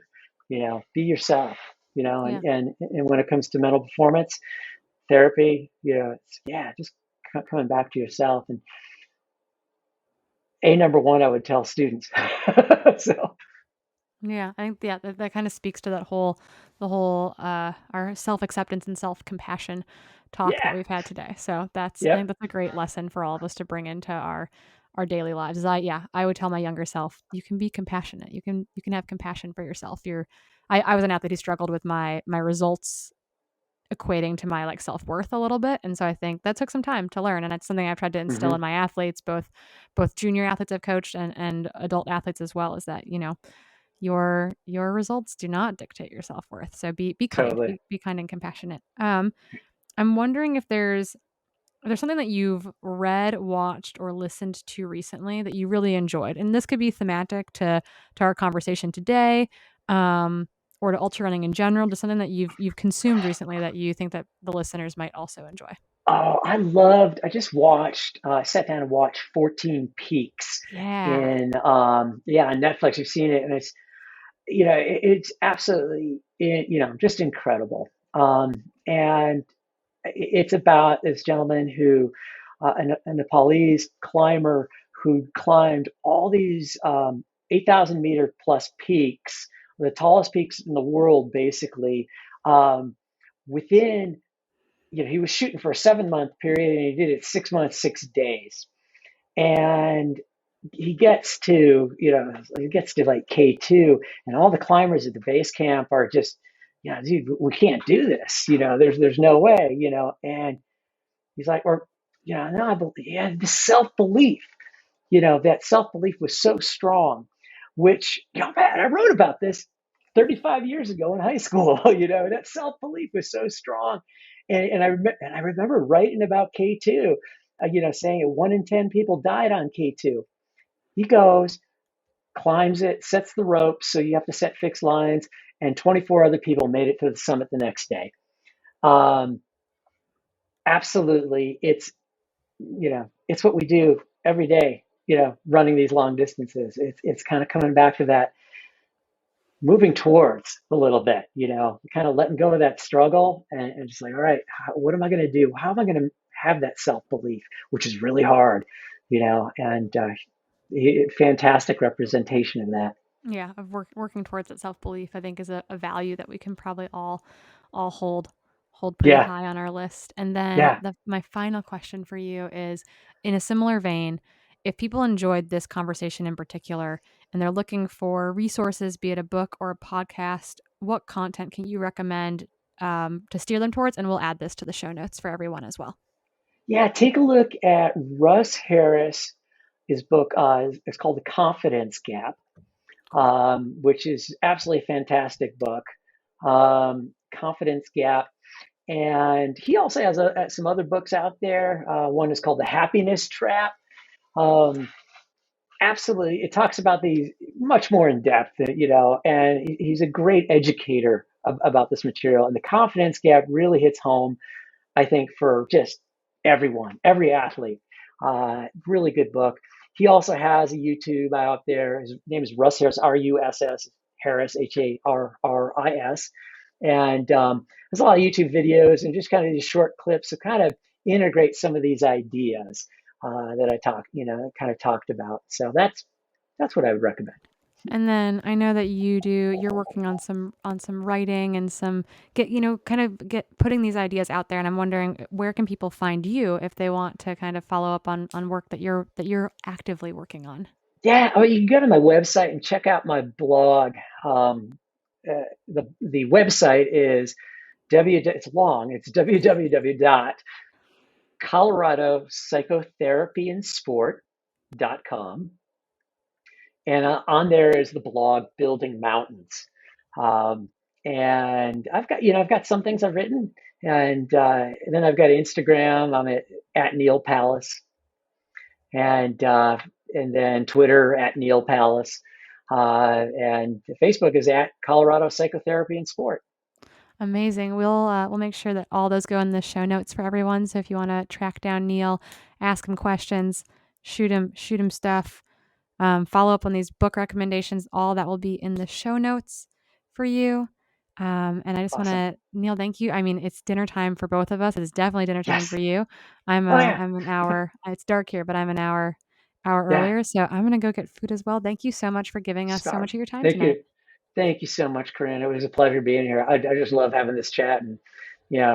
be yourself, Yeah. and when it comes to mental performance therapy, it's, yeah, just coming back to yourself. And number one, I would tell students. So, Yeah, I think that kind of speaks to that whole the whole our self-acceptance and self-compassion talk that yeah, we've had today. So I think yep, that's a great lesson for all of us to bring into our daily lives. Is I would tell my younger self, you can be compassionate. You can have compassion for yourself. I was an athlete who struggled with my results equating to my like self-worth a little bit, and so I think that took some time to learn, and it's something I've tried to instill hmm in my athletes, both junior athletes I've coached and adult athletes as well, is that your results do not dictate your self-worth. So be kind, totally. be kind and compassionate. I'm wondering if there's something that you've read, watched, or listened to recently that you really enjoyed, and this could be thematic to our conversation today, or to ultra running in general. Just something that you've consumed recently that you think that the listeners might also enjoy. Oh, I just sat down and watched 14 Peaks Yeah, yeah, on Netflix. You've seen it, and it's absolutely, just incredible. And it's about this gentleman who, a Nepalese climber who climbed all these 8,000 meter plus peaks, the tallest peaks in the world, basically, um, within, he was shooting for a 7 month period and he did it 6 months, 6 days. And he gets to like K2, and all the climbers at the base camp are just, dude, we can't do this. There's no way, and he's like, or, no, I believe, yeah, the self belief, that self belief was so strong, which, man, I wrote about this 35 years ago in high school. That self belief was so strong. And I remember writing about K2, saying 1 in 10 people died on K2. He goes, climbs it, sets the ropes, so you have to set fixed lines, and 24 other people made it to the summit the next day. Um, Absolutely, it's what we do every day. Running these long distances. It's kind of coming back to that, moving towards a little bit. Kind of letting go of that struggle, and just like, all right, what am I going to do? How am I going to have that self belief, which is really hard. And fantastic representation of that. yeah, of working towards that self belief, I think is a value that we can probably all hold pretty Yeah, high on our list. And then yeah. my final question for you is, in a similar vein, if people enjoyed this conversation in particular and they're looking for resources, be it a book or a podcast, what content can you recommend to steer them towards? And we'll add this to the show notes for everyone as well. Yeah, take a look at Russ Harris. His book is called The Confidence Gap, which is absolutely a fantastic book. Confidence Gap. And he also has some other books out there. One is called The Happiness Trap. Um, Absolutely. It talks about these much more in depth, and he's a great educator about this material. And The Confidence Gap really hits home, I think, for just everyone, every athlete. Really good book. He also has a YouTube out there. His name is Russ Harris, Russ Harris, Harris. And there's a lot of YouTube videos and just kind of these short clips to kind of integrate some of these ideas. that I kind of talked about. So that's what I would recommend. And then I know that you're working on some writing and some kind of get putting these ideas out there, and I'm wondering where can people find you if they want to kind of follow up on work that you're actively working on. Yeah, oh, you can go to my website and check out my blog. The website is it's long. It's www.coloradopsychotherapyandsport.com, and on there is the blog Building Mountains. Um, and I've got some things I've written, and then I've got Instagram. I'm at Neal Palace, and uh, and then Twitter at Neal Palace, and Facebook is at Colorado Psychotherapy and Sport. Amazing. We'll make sure that all those go in the show notes for everyone. So if you want to track down Neal, ask him questions, shoot him stuff, follow up on these book recommendations, all that will be in the show notes for you. And I just want Awesome. to, Neal, thank you. I mean, it's dinner time for both of us. It's definitely dinner time for Yes. you. Oh yeah. I'm an hour. It's dark here, but I'm an hour Yeah. earlier. So I'm gonna go get food as well. Thank you so much for giving us so Star. much of your time Thank tonight. you. Thank you so much, Corinne. It was a pleasure being here. I just love having this chat, and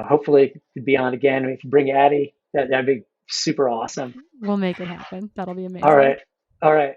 hopefully to be on again. If you bring Addie, that'd be super awesome. We'll make it happen. That'll be All amazing. right. All right.